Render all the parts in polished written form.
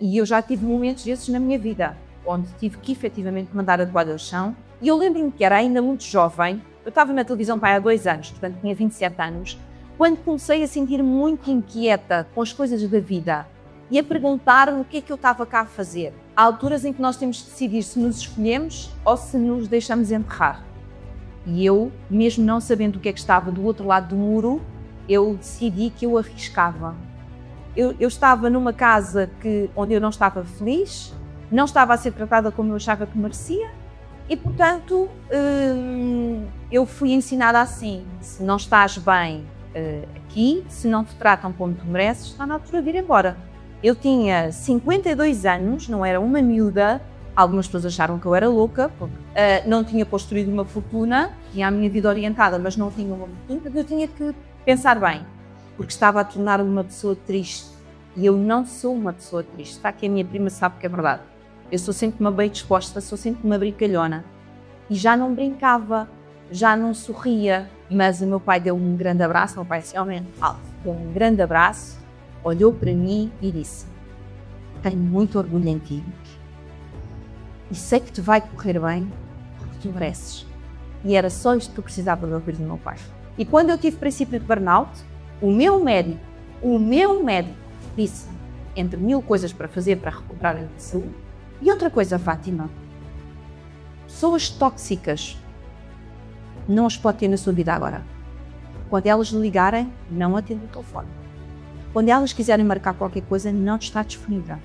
E eu já tive momentos desses na minha vida, onde tive que efetivamente mandar a toalha ao chão. E eu lembro-me que era ainda muito jovem, eu estava na televisão há 2 anos, portanto tinha 27 anos, quando comecei a sentir-me muito inquieta com as coisas da vida e a perguntar-me o que é que eu estava cá a fazer. Há alturas em que nós temos de decidir se nos escolhemos ou se nos deixamos enterrar. E eu, mesmo não sabendo o que é que estava do outro lado do muro, eu decidi que eu arriscava. Eu estava numa casa onde eu não estava feliz, não estava a ser tratada como eu achava que merecia e, portanto, eu fui ensinada assim: se não estás bem aqui, se não te tratam como tu mereces, está na altura de ir embora. Eu tinha 52 anos, não era uma miúda. Algumas pessoas acharam que eu era louca, porque não tinha construído uma fortuna, tinha a minha vida orientada, mas não tinha uma fortuna. Eu tinha que pensar bem, porque estava a tornar-me uma pessoa triste. E eu não sou uma pessoa triste. Está aqui a minha prima, sabe que é verdade. Eu sou sempre uma bem disposta, sou sempre uma brincalhona. E já não brincava, já não sorria. Mas o meu pai deu um grande abraço, o meu pai é assim, homem alto, deu um grande abraço, olhou para mim e disse: tenho muito orgulho em ti. E sei que te vai correr bem, porque tu mereces. E era só isto que eu precisava de ouvir do meu pai. E quando eu tive princípio de burnout, o meu médico disse, entre 1000 coisas para fazer para recuperar a saúde, e outra coisa, Fátima, pessoas tóxicas não as pode ter na sua vida agora. Quando elas lhe ligarem, não atende o telefone. Quando elas quiserem marcar qualquer coisa, não está disponível.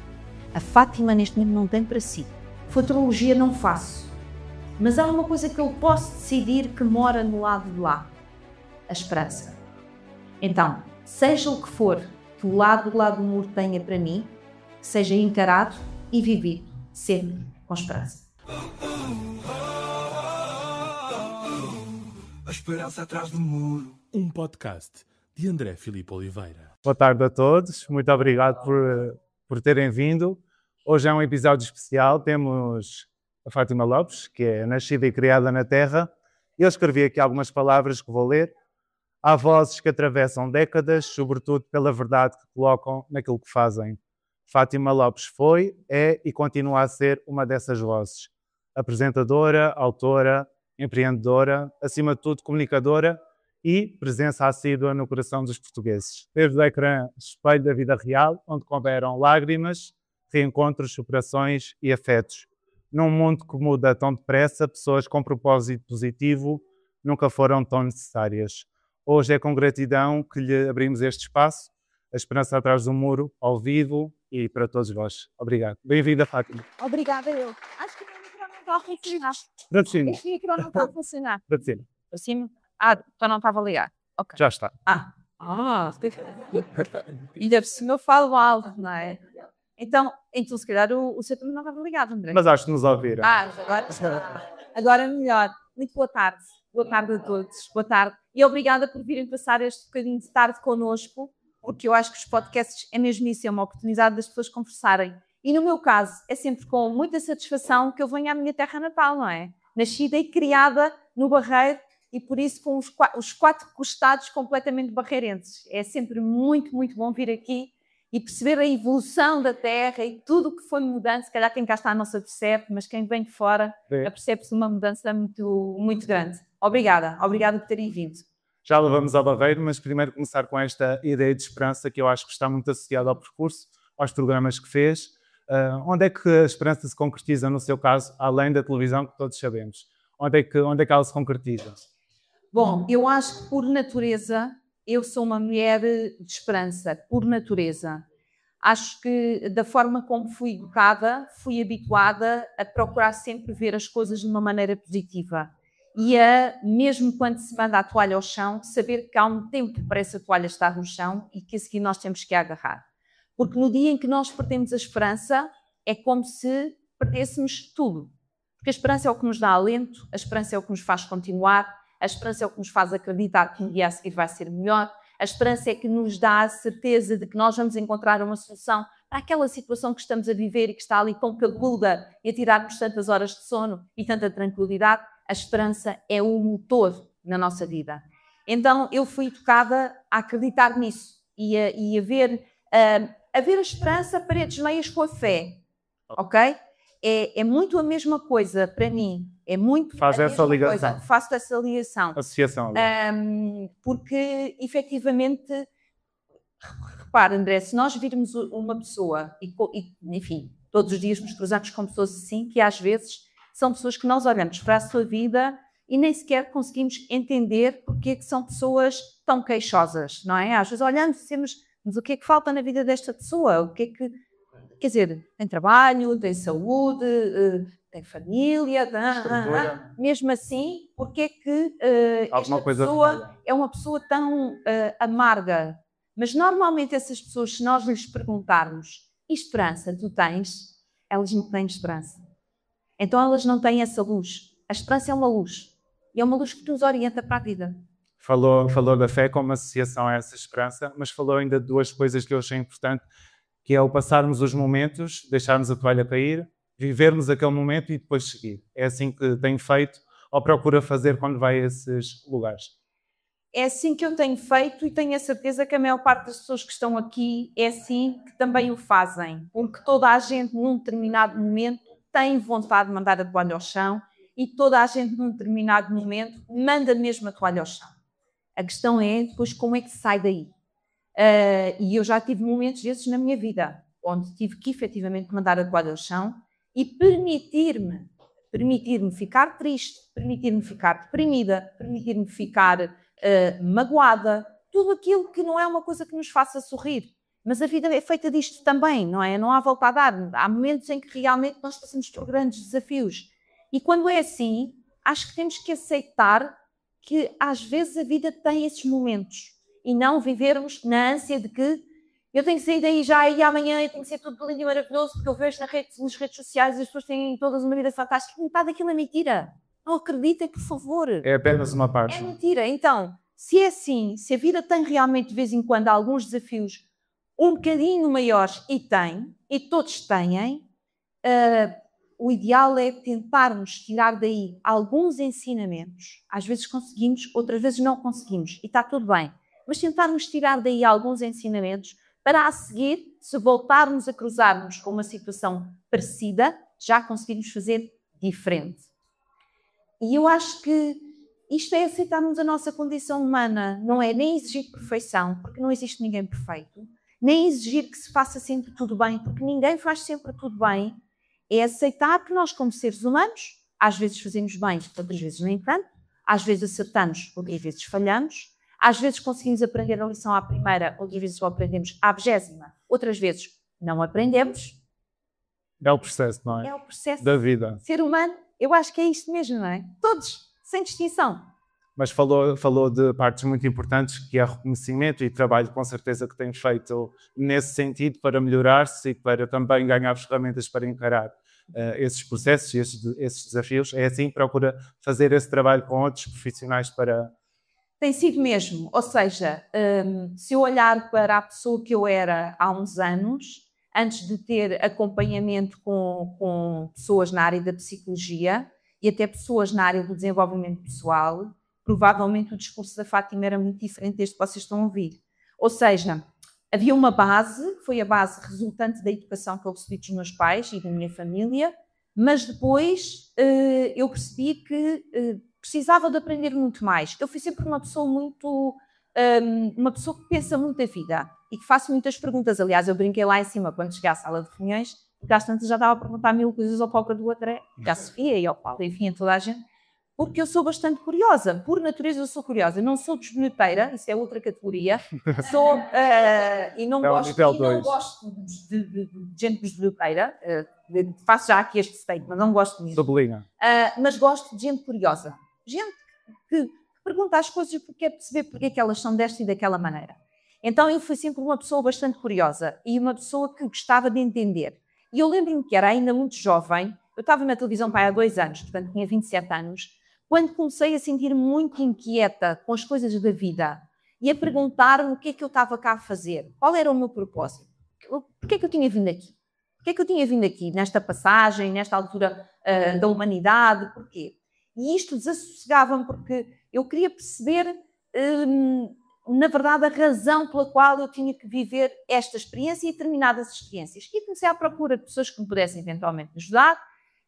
A Fátima neste momento não tem para si. Futurologia não faço, mas há uma coisa que eu posso decidir que mora no lado de lá: a esperança. Então, seja o que for que o lado do muro tenha para mim, seja encarado e vivido sempre com esperança. A esperança atrás do muro. Um podcast de André Filipe Oliveira. Boa tarde a todos, muito obrigado por terem vindo. Hoje é um episódio especial, temos a Fátima Lopes, que é nascida e criada na Terra. Eu escrevi aqui algumas palavras que vou ler. Há vozes que atravessam décadas, sobretudo pela verdade que colocam naquilo que fazem. Fátima Lopes foi, é e continua a ser uma dessas vozes. Apresentadora, autora, empreendedora, acima de tudo comunicadora e presença assídua no coração dos portugueses. Desde o ecrã espelho da vida real, onde couberam lágrimas, reencontros, superações e afetos. Num mundo que muda tão depressa, pessoas com propósito positivo nunca foram tão necessárias. Hoje é com gratidão que lhe abrimos este espaço, a esperança atrás do muro, ao vivo e para todos vós. Obrigado. Bem-vinda, Fátima. Obrigada eu. Acho que o meu micro não está a funcionar. Para cima. Este micro não está a funcionar. Para cima. Para cima? Então não estava a ligar. Ok. Já está. Ainda por cima eu falo alto, não é? Então se calhar o seu também não estava ligado, André. Mas acho que nos ouviram. Agora é melhor. Muito boa tarde. Boa tarde a todos. Boa tarde. E obrigada por virem passar este bocadinho de tarde connosco, porque eu acho que os podcasts é mesmo isso, é uma oportunidade das pessoas conversarem. E no meu caso, é sempre com muita satisfação que eu venho à minha terra natal, não é? Nascida e criada no Barreiro e por isso com os 4 costados completamente barreirenses. É sempre muito, muito bom vir aqui e perceber a evolução da terra e tudo o que foi mudando. Se calhar quem cá está não se percebe, mas quem vem de fora percebe-se uma mudança muito, muito grande. Obrigada por terem vindo. Já levamos ao Barreiro, mas primeiro começar com esta ideia de esperança que eu acho que está muito associada ao percurso, aos programas que fez. Onde é que a esperança se concretiza no seu caso, além da televisão que todos sabemos? Onde é que ela se concretiza? Bom, eu acho que por natureza, eu sou uma mulher de esperança, por natureza. Acho que da forma como fui educada, fui habituada a procurar sempre ver as coisas de uma maneira positiva. E mesmo quando se manda a toalha ao chão, saber que há um tempo para essa toalha estar no chão e que a seguir nós temos que a agarrar. Porque no dia em que nós perdemos a esperança, é como se perdêssemos tudo. Porque a esperança é o que nos dá alento, a esperança é o que nos faz continuar, a esperança é o que nos faz acreditar que um dia a seguir vai ser melhor, a esperança é que nos dá a certeza de que nós vamos encontrar uma solução para aquela situação que estamos a viver e que está ali tão cabeluda e a tirar-nos tantas horas de sono e tanta tranquilidade. A esperança é o motor na nossa vida. Então eu fui educada a acreditar nisso e a ver a haver a esperança, paredes meias com a fé, ok? É muito a mesma coisa para mim. É muito Faz a essa mesma ligação. coisa. Faço essa ligação. Associação. Porque, efetivamente, repara, André, se nós virmos uma pessoa, enfim, todos os dias nos cruzamos com pessoas assim, que às vezes são pessoas que nós olhamos para a sua vida e nem sequer conseguimos entender porque é que são pessoas tão queixosas, não é? Às vezes olhamos e dizemos, mas o que é que falta na vida desta pessoa? O que é que... Quer dizer, tem trabalho, tem saúde, tem família, mesmo assim, porque é que esta pessoa é uma pessoa tão amarga? Mas normalmente essas pessoas, se nós lhes perguntarmos, e esperança tu tens? Elas não têm esperança. Então elas não têm essa luz. A esperança é uma luz. E é uma luz que nos orienta para a vida. Falou da fé como associação a essa esperança, mas falou ainda de duas coisas que eu achei importante, que é o passarmos os momentos, deixarmos a toalha cair, vivermos aquele momento e depois seguir. É assim que tenho feito ou procura fazer quando vai a esses lugares? É assim que eu tenho feito e tenho a certeza que a maior parte das pessoas que estão aqui é assim que também o fazem. Porque toda a gente, num determinado momento, tem vontade de mandar a toalha ao chão e toda a gente, num determinado momento, manda mesmo a toalha ao chão. A questão é depois como é que se sai daí. E eu já tive momentos desses na minha vida, onde tive que efetivamente mandar a toalha ao chão e permitir-me ficar triste, permitir-me ficar deprimida, permitir-me ficar magoada, tudo aquilo que não é uma coisa que nos faça sorrir. Mas a vida é feita disto também, não é? Não há volta a dar. Há momentos em que realmente nós passamos por grandes desafios. E quando é assim, acho que temos que aceitar que às vezes a vida tem esses momentos e não vivermos na ânsia de que eu tenho que sair daí já e amanhã eu tenho que ser tudo lindo e maravilhoso porque eu vejo nas redes sociais e as pessoas têm todas uma vida fantástica. Metade daquilo é mentira. Não acreditem, por favor. É apenas uma parte. É mentira. Então, se é assim, se a vida tem realmente de vez em quando alguns desafios um bocadinho maiores, e todos têm, o ideal é tentarmos tirar daí alguns ensinamentos. Às vezes conseguimos, outras vezes não conseguimos, e está tudo bem. Mas tentarmos tirar daí alguns ensinamentos para a seguir, se voltarmos a cruzarmos com uma situação parecida, já conseguirmos fazer diferente. E eu acho que isto é aceitarmos a nossa condição humana, não é nem exigir perfeição, porque não existe ninguém perfeito, nem exigir que se faça sempre tudo bem, porque ninguém faz sempre tudo bem. É aceitar que nós, como seres humanos, às vezes fazemos bem, outras vezes nem tanto, às vezes acertamos, outras vezes falhamos, às vezes conseguimos aprender a lição à primeira, outras vezes só aprendemos à 20ª, outras vezes não aprendemos. É o processo, não é? É o processo da vida. Ser humano, eu acho que é isto mesmo, não é? Todos, sem distinção. Mas falou de partes muito importantes, que é reconhecimento e trabalho, com certeza, que tem feito nesse sentido para melhorar-se e para também ganhar ferramentas para encarar esses processos e esses desafios. É assim que procura fazer esse trabalho com outros profissionais para... Tem sido mesmo. Ou seja, se eu olhar para a pessoa que eu era há uns anos, antes de ter acompanhamento com pessoas na área da psicologia e até pessoas na área do desenvolvimento pessoal, provavelmente o discurso da Fátima era muito diferente deste que vocês estão a ouvir. Ou seja, havia uma base, foi a base resultante da educação que eu recebi dos meus pais e da minha família, mas depois eu percebi que precisava de aprender muito mais. Eu fui sempre uma pessoa uma pessoa que pensa muito a vida e que faço muitas perguntas. Aliás, eu brinquei lá em cima quando cheguei à sala de reuniões, porque às tantas já estava a perguntar 1000 coisas ao Paulo do André, à Sofia e ao Paulo, enfim, a toda a gente. Porque eu sou bastante curiosa. Por natureza eu sou curiosa. Não sou desboneteira, isso é outra categoria. Sou, e não gosto de gente desboneteira. Faço já aqui este statement, não gosto disso. Mas gosto de gente curiosa. Gente que pergunta as coisas porque quer perceber porque é que elas são desta e daquela maneira. Então eu fui sempre uma pessoa bastante curiosa e uma pessoa que gostava de entender. E eu lembro-me que era ainda muito jovem. Eu estava na televisão há 2 anos, portanto tinha 27 anos. Quando comecei a sentir-me muito inquieta com as coisas da vida e a perguntar-me o que é que eu estava cá a fazer, qual era o meu propósito, porque é que eu tinha vindo aqui? Porque é que eu tinha vindo aqui, nesta passagem, nesta altura da humanidade, porquê? E isto desassossegava-me porque eu queria perceber na verdade, a razão pela qual eu tinha que viver esta experiência e determinadas experiências. E comecei à procura de pessoas que me pudessem eventualmente ajudar.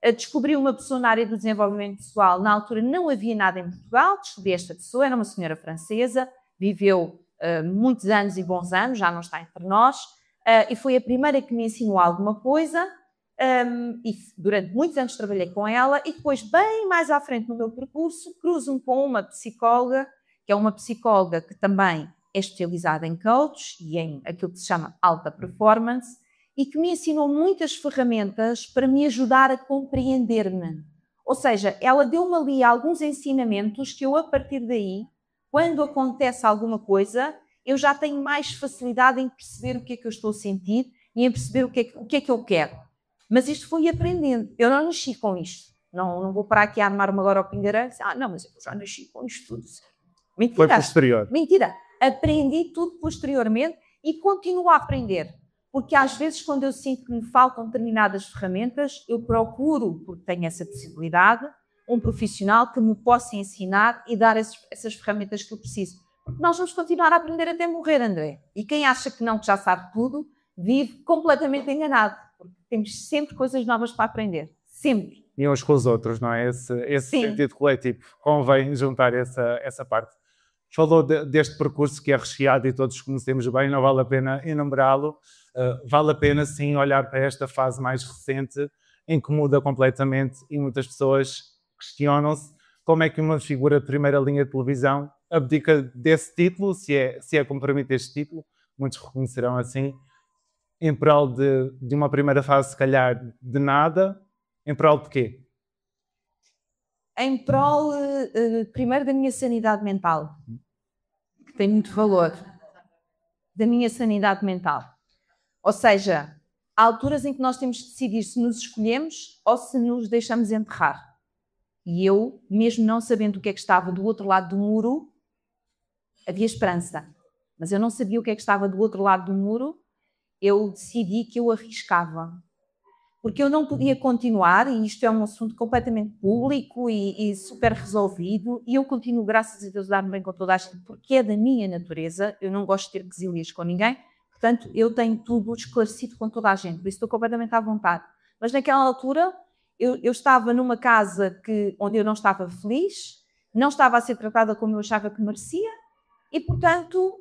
Descobri uma pessoa na área do desenvolvimento pessoal. Na altura não havia nada em Portugal. Descobri esta pessoa, era uma senhora francesa, viveu muitos anos e bons anos, já não está entre nós, e foi a primeira que me ensinou alguma coisa. E durante muitos anos trabalhei com ela e depois, bem mais à frente no meu percurso, cruzo-me com uma psicóloga, que é uma psicóloga que também é especializada em coach e em aquilo que se chama alta performance e que me ensinou muitas ferramentas para me ajudar a compreender-me. Ou seja, ela deu-me ali alguns ensinamentos que eu, a partir daí, quando acontece alguma coisa, eu já tenho mais facilidade em perceber o que é que eu estou a sentir e em perceber o que é que eu quero. Mas isto foi aprendendo. Eu não nasci com isto. Não vou parar aqui a armar-me agora ao pingarelho. Não, mas eu já nasci com isto tudo. Mentira. Foi posterior. Mentira. Aprendi tudo posteriormente e continuo a aprender. Porque às vezes, quando eu sinto que me faltam determinadas ferramentas, eu procuro, porque tenho essa possibilidade, um profissional que me possa ensinar e dar essas ferramentas que eu preciso. Porque nós vamos continuar a aprender até morrer, André. E quem acha que não, que já sabe tudo, vive completamente enganado. Porque temos sempre coisas novas para aprender. Sempre. E uns com os outros, não é? Esse sentido coletivo. Convém juntar essa parte. Falou deste percurso que é recheado e todos conhecemos bem, não vale a pena enumerá-lo. Vale a pena, sim, olhar para esta fase mais recente em que muda completamente e muitas pessoas questionam-se como é que uma figura de primeira linha de televisão abdica desse título, se é como permite este título, muitos reconhecerão assim, em prol de uma primeira fase, se calhar, de nada, em prol de quê? Em prol, primeiro, da minha sanidade mental, que tem muito valor, da minha sanidade mental. Ou seja, há alturas em que nós temos de decidir se nos escolhemos ou se nos deixamos enterrar. E eu, mesmo não sabendo o que é que estava do outro lado do muro, havia esperança. Mas eu não sabia o que é que estava do outro lado do muro, eu decidi que eu arriscava. Porque eu não podia continuar, e isto é um assunto completamente público e super resolvido, e eu continuo, graças a Deus, a dar-me bem com toda a gente, porque é da minha natureza, eu não gosto de ter quesilhas com ninguém, portanto, eu tenho tudo esclarecido com toda a gente, por isso estou completamente à vontade. Mas naquela altura, eu estava numa casa onde eu não estava feliz, não estava a ser tratada como eu achava que merecia, e, portanto,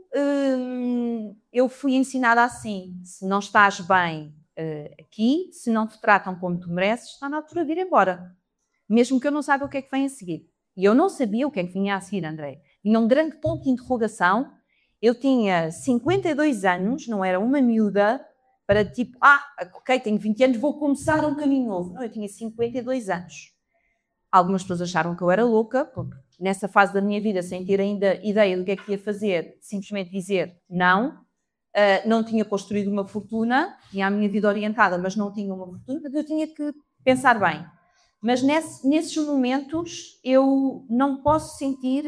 eu fui ensinada assim, se não estás bem aqui, se não te tratam como tu mereces, está na altura de ir embora. Mesmo que eu não saiba o que é que vem a seguir. E eu não sabia o que é que vinha a seguir, André. Tinha um grande ponto de interrogação. Eu tinha 52 anos, não era uma miúda, para tipo, ok, tenho 20 anos, vou começar um caminho novo. Não, eu tinha 52 anos. Algumas pessoas acharam que eu era louca, porque nessa fase da minha vida, sem ter ainda ideia do que é que ia fazer, simplesmente dizer não. Não tinha construído uma fortuna, tinha a minha vida orientada, mas não tinha uma fortuna, eu tinha que pensar bem. Mas nesses momentos eu não posso sentir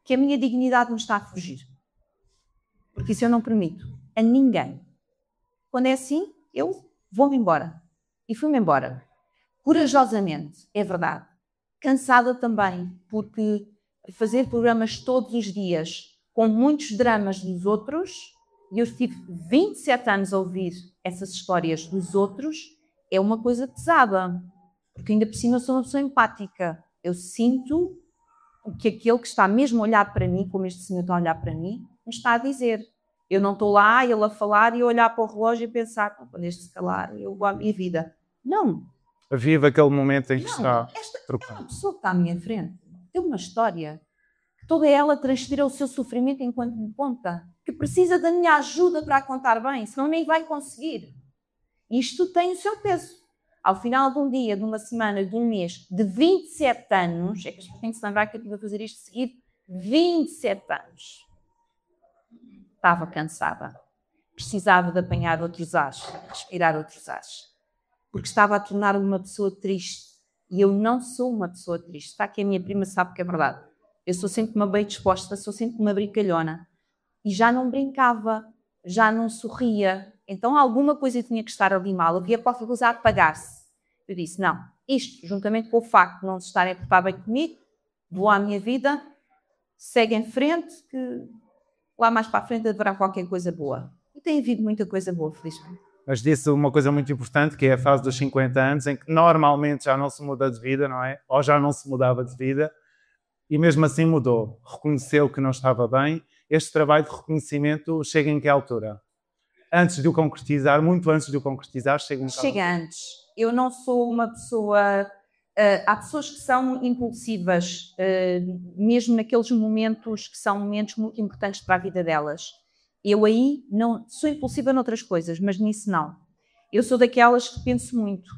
que a minha dignidade me está a fugir. Porque isso eu não permito a ninguém. Quando é assim, eu vou-me embora. E fui-me embora. Corajosamente, é verdade. Cansada também, porque fazer programas todos os dias com muitos dramas dos outros. E eu tive 27 anos a ouvir essas histórias dos outros, é uma coisa pesada. Porque ainda por cima eu sou uma pessoa empática. Eu sinto o que aquele que está mesmo a olhar para mim, como este senhor está a olhar para mim, me está a dizer. Eu não estou lá, ele a falar e a olhar para o relógio e pensar, quando este se calar, eu vou à minha vida. Não. Vive aquele momento em que não, está trocando. É uma pessoa que está à minha frente. Tem uma história. Toda ela transfira o seu sofrimento enquanto me conta. Que precisa da minha ajuda para a contar bem, senão nem vai conseguir. Isto tem o seu peso. Ao final de um dia, de uma semana, de um mês, de 27 anos, é que a gente tem que se lembrar que eu estive a fazer isto seguido, 27 anos. Estava cansada. Precisava de apanhar outros ares, respirar outros ares. Porque estava a tornar-me uma pessoa triste. E eu não sou uma pessoa triste. Está aqui a minha prima, sabe que é verdade. Eu sou sempre uma bem disposta, sou sempre uma brincalhona. E já não brincava, já não sorria. Então alguma coisa tinha que estar ali mal. Havia qualquer coisa a apagar-se. Eu disse, não, isto, juntamente com o facto de não se estarem a preocupar bem comigo, vou à minha vida, segue em frente, que lá mais para a frente haverá qualquer coisa boa. E tem havido muita coisa boa, felizmente. Mas disse uma coisa muito importante, que é a fase dos 50 anos, em que normalmente já não se muda de vida, não é? Ou já não se mudava de vida, e mesmo assim mudou. Reconheceu que não estava bem. Este trabalho de reconhecimento chega em que altura? Antes de o concretizar, muito antes de o concretizar, chega antes. Eu não sou uma pessoa... há pessoas que são impulsivas, mesmo naqueles momentos que são momentos muito importantes para a vida delas. Eu aí não sou impulsiva noutras coisas, mas nisso não. Eu sou daquelas que penso muito,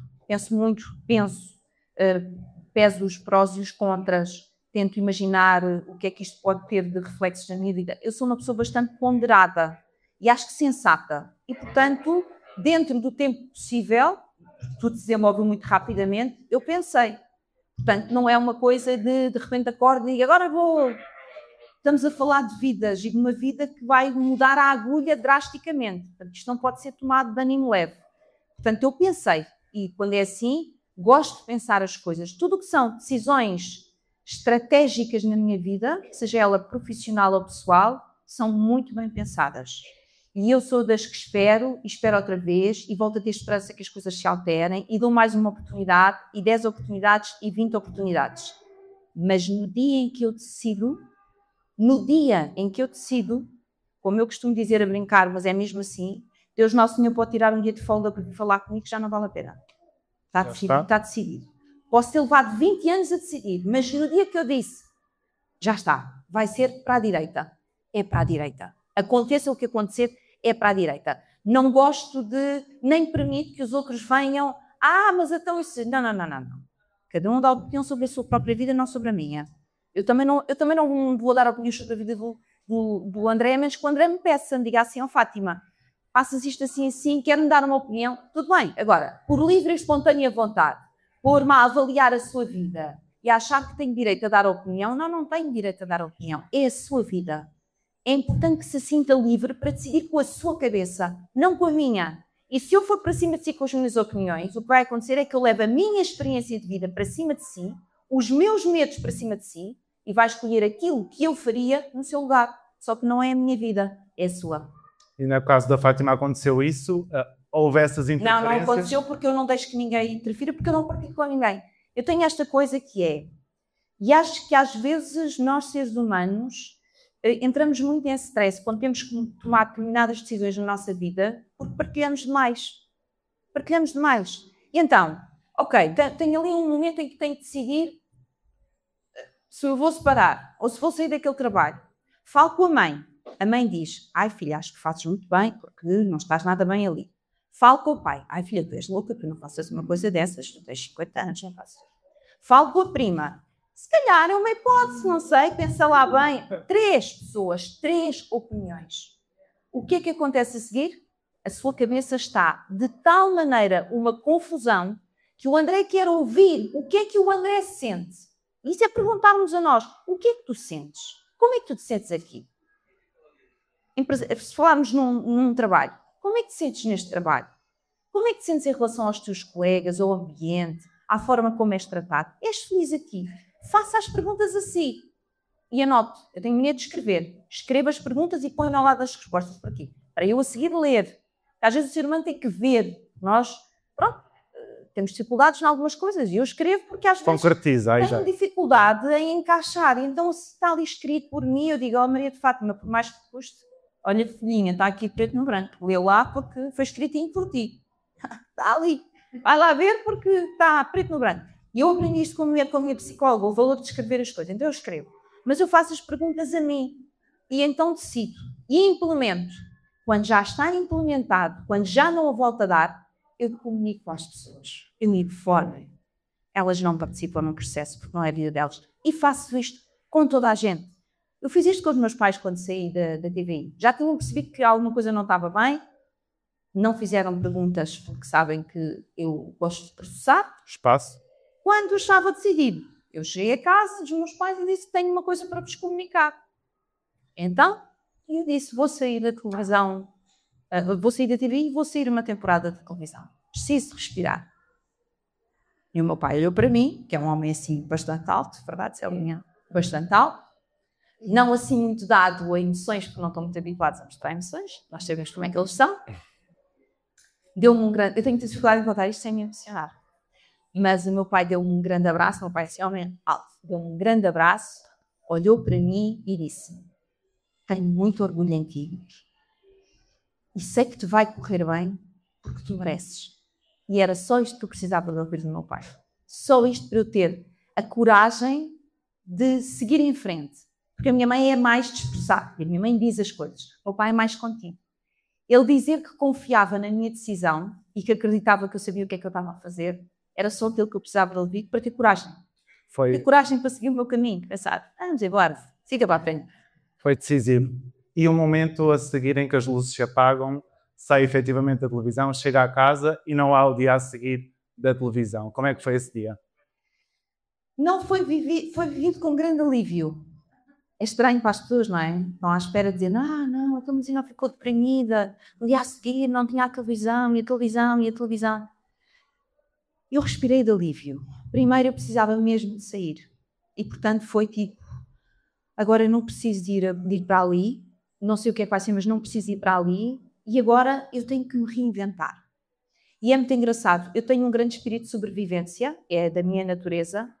peso os prós e os contras, tento imaginar o que é que isto pode ter de reflexos na minha vida. Eu sou uma pessoa bastante ponderada e acho que sensata. E, portanto, dentro do tempo possível, tudo se desenvolveu muito rapidamente, eu pensei. Portanto, não é uma coisa de repente acordo e digo, agora vou... Estamos a falar de vidas e de uma vida que vai mudar a agulha drasticamente. Portanto, isto não pode ser tomado de ânimo leve. Portanto, eu pensei, e quando é assim, gosto de pensar as coisas. Tudo o que são decisões estratégicas na minha vida, seja ela profissional ou pessoal, são muito bem pensadas. E eu sou das que espero, e espero outra vez, e volto a ter esperança que as coisas se alterem, e dou mais uma oportunidade, e 10 oportunidades, e 20 oportunidades. Mas no dia em que eu decido, como eu costumo dizer a brincar, mas é mesmo assim, Deus Nosso Senhor pode tirar um dia de folga para vir falar comigo, que já não vale a pena. Está decidido. Posso ter levado 20 anos a decidir, mas no dia que eu disse, já está, vai ser para a direita. É para a direita. Aconteça o que acontecer, é para a direita. Não gosto de, nem permito que os outros venham, mas então isso... Não. Cada um dá opinião sobre a sua própria vida, não sobre a minha. Eu também não vou dar opiniões sobre a vida do André, mas que o André me peça, me diga assim, Fátima, passas isto assim, quer-me dar uma opinião, tudo bem. Agora, por livre e espontânea vontade, pôr-me a avaliar a sua vida e achar que tenho direito a dar opinião, não tenho direito a dar opinião, é a sua vida. É importante que se sinta livre para decidir com a sua cabeça, não com a minha. E se eu for para cima de si com as minhas opiniões, o que vai acontecer é que eu levo a minha experiência de vida para cima de si, os meus medos para cima de si, e vai escolher aquilo que eu faria no seu lugar. Só que não é a minha vida, é a sua. E no caso da Fátima aconteceu isso? Houve essas interferências? Não aconteceu porque eu não deixo que ninguém interfira, porque eu não partilho com ninguém. Eu tenho esta coisa que é, e acho que às vezes nós seres humanos entramos muito em stress quando temos que tomar determinadas decisões na nossa vida porque partilhamos demais. E então, ok, tenho ali um momento em que tenho que decidir se eu vou separar ou se vou sair daquele trabalho. Falo com a mãe. A mãe diz, filha, acho que fazes muito bem porque não estás nada bem ali. Falo com o pai. Filha, tu és louca, tu não faças uma coisa dessas, tu tens 50 anos, não faças. Falo com a prima. Se calhar é uma hipótese, não sei, pensa lá bem. 3 pessoas, 3 opiniões. O que é que acontece a seguir? A sua cabeça está de tal maneira uma confusão que o André quer ouvir o que é que o André sente. Isso é perguntarmos a nós, o que é que tu sentes? Como é que tu te sentes aqui? Se falarmos num trabalho, como é que te sentes neste trabalho? Como é que te sentes em relação aos teus colegas, ao ambiente, à forma como és tratado? És feliz aqui? Faça as perguntas a si. E anote, eu tenho mania de escrever. Escreva as perguntas e põe ao lado das respostas por aqui. Para eu a seguir ler. Às vezes o ser humano tem que ver. Nós, temos dificuldades em algumas coisas. E eu escrevo porque às vezes tenho dificuldade em encaixar. Então, se está ali escrito por mim, eu digo, Maria de Fátima, por mais que custe, olha, filhinha, está aqui preto no branco. Lê lá porque foi escritinho por ti. Está ali. Vai lá ver porque está preto no branco. E eu aprendi isto com a minha psicóloga, o valor de escrever as coisas. Então eu escrevo. Mas eu faço as perguntas a mim. E então decido. E implemento. Quando já está implementado, quando já não há volta a dar, eu comunico com as pessoas. Eu informo. Elas não participam no processo porque não é a vida delas. E faço isto com toda a gente. Eu fiz isto com os meus pais quando saí da TVI. Já tinham percebido que alguma coisa não estava bem. Não fizeram perguntas porque sabem que eu gosto de processar. Espaço. Quando estava decidido, eu cheguei a casa dos meus pais e disse que tenho uma coisa para vos comunicar. Então, eu disse, vou sair da televisão, vou sair da TVI e vou sair uma temporada de televisão. Preciso respirar. E o meu pai olhou para mim, que é um homem assim bastante alto, verdade, Celinha? Bastante alto. não assim muito dado a emoções, porque não estão muito habituados a mostrar emoções, nós sabemos como é que eles são. Deu-me um grande... Eu tenho dificuldade em contar isto sem me emocionar. Mas o meu pai deu-me um grande abraço, meu pai é esse homem alto, deu-me um grande abraço, olhou para mim e disse: tenho muito orgulho em ti e sei que te vai correr bem porque tu mereces. E era só isto que eu precisava de ouvir do meu pai. Só isto para eu ter a coragem de seguir em frente. Porque a minha mãe é mais dispersada. E a minha mãe diz as coisas. O meu pai é mais contido. Ele dizer que confiava na minha decisão e que acreditava que eu sabia o que é que eu estava a fazer, era só aquilo que eu precisava de ouvir para ter coragem. Ter coragem para seguir o meu caminho. Pensar, vamos embora, siga para a frente. Foi decisivo. E um momento a seguir em que as luzes se apagam, sai efetivamente da televisão, chega à casa e não há o dia a seguir da televisão. Como é que foi esse dia? Não foi vivido com grande alívio. É estranho para as pessoas, não é? Estão à espera de dizer, não, a tua menina ficou deprimida, no dia a seguir não tinha a televisão, e a televisão, e a televisão. Eu respirei de alívio. Primeiro eu precisava mesmo de sair. E, portanto, foi tipo, agora eu não preciso de ir para ali, não sei o que é que vai ser, mas não preciso ir para ali, e agora eu tenho que me reinventar. E é muito engraçado, eu tenho um grande espírito de sobrevivência, é da minha natureza,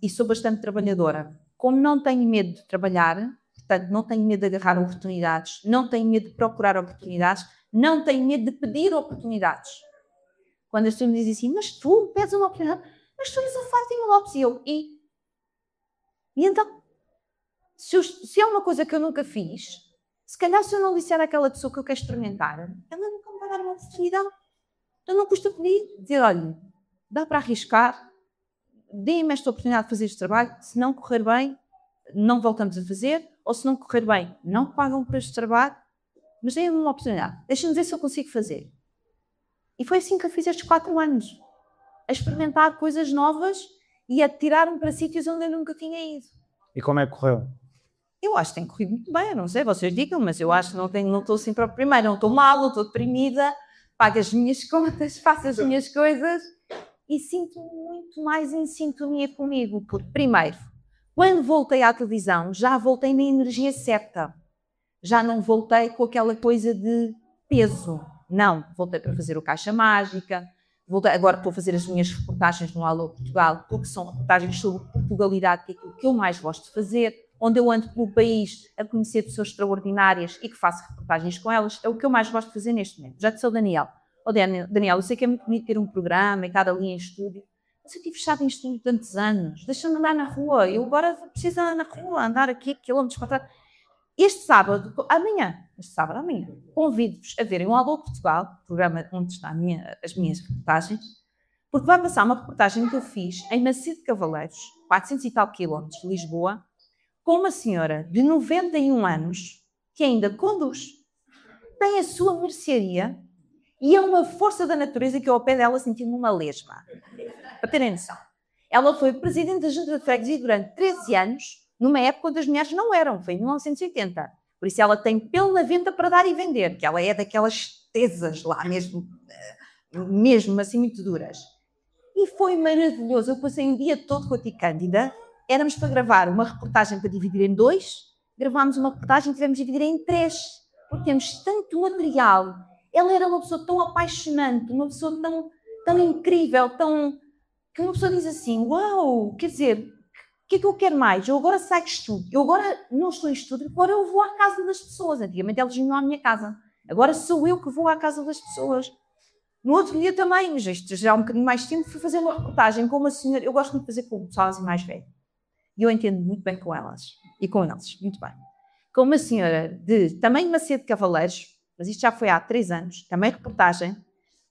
e sou bastante trabalhadora. Como não tenho medo de trabalhar, portanto, não tenho medo de agarrar oportunidades, não tenho medo de procurar oportunidades, não tenho medo de pedir oportunidades. Quando as pessoas me dizem assim, mas tu pedes uma oportunidade, mas tu és a Fátima Lopes, e então, se é uma coisa que eu nunca fiz, se calhar se eu não disser àquela pessoa que eu quero experimentar, ela nunca me vai dar uma oportunidade. Então não custa pedir, dizer, olha, dá para arriscar, deem-me esta oportunidade de fazer este trabalho, se não correr bem, não voltamos a fazer, ou se não correr bem, não pagam por este trabalho, mas deem-me uma oportunidade, deixem-me ver se eu consigo fazer. E foi assim que eu fiz estes 4 anos, a experimentar coisas novas e a tirar-me para sítios onde eu nunca tinha ido. E como é que correu? Eu acho que tem corrido muito bem, eu não sei, vocês digam, mas eu acho que não estou assim para o primeiro, não estou mal, não estou deprimida, pago as minhas contas, faço as minhas coisas e sinto-me muito mais em sintonia comigo, porque primeiro, quando voltei à televisão, já voltei na energia certa, já não voltei com aquela coisa de peso, não, voltei para fazer o Caixa Mágica, agora estou a fazer as minhas reportagens no Alô Portugal, porque são reportagens sobre Portugalidade, que é aquilo que eu mais gosto de fazer, onde eu ando pelo país a conhecer pessoas extraordinárias e que faço reportagens com elas, é o que eu mais gosto de fazer neste momento. Já disse ao Daniel, Daniel, eu sei que é muito bonito ter um programa e estar ali em estúdio, mas eu estive fechado em estúdio tantos anos, deixa-me andar na rua, eu agora preciso andar na rua, andar aqui, quilómetros quadrados. Este sábado, amanhã, convido-vos a verem o Alô Portugal, programa onde estão as minhas reportagens, porque vai passar uma reportagem que eu fiz em Macedo de Cavaleiros, 400 e tal quilómetros de Lisboa, com uma senhora de 91 anos que ainda conduz, tem a sua mercearia e é uma força da natureza que eu ao pé dela senti-me uma lesma. Para terem noção. Ela foi presidente da Junta de Freguesia durante 13 anos, numa época onde as mulheres não eram, foi em 1980. Por isso ela tem pelo na venda para dar e vender, que ela é daquelas tesas lá mesmo assim muito duras. E foi maravilhoso, eu passei um dia todo com a tia Cândida, éramos para gravar uma reportagem para dividir em 2, gravámos uma reportagem e tivemos de dividir em 3, porque temos tanto material. Ela era uma pessoa tão apaixonante, uma pessoa tão incrível, que uma pessoa diz assim, uau, quer dizer, o que é que eu quero mais? Eu agora saio de estúdio, eu agora não estou em estúdio, agora eu vou à casa das pessoas. Antigamente elas vinham à minha casa, agora sou eu que vou à casa das pessoas. No outro dia também, mas isto já há um bocadinho mais tempo, fui fazer uma reportagem com uma senhora, eu gosto muito de fazer com o pessoal assim mais velho, e eu entendo muito bem com elas, e com eles, muito bem. Com uma senhora também Macedo de Cavaleiros, mas isto já foi há 3 anos, também reportagem,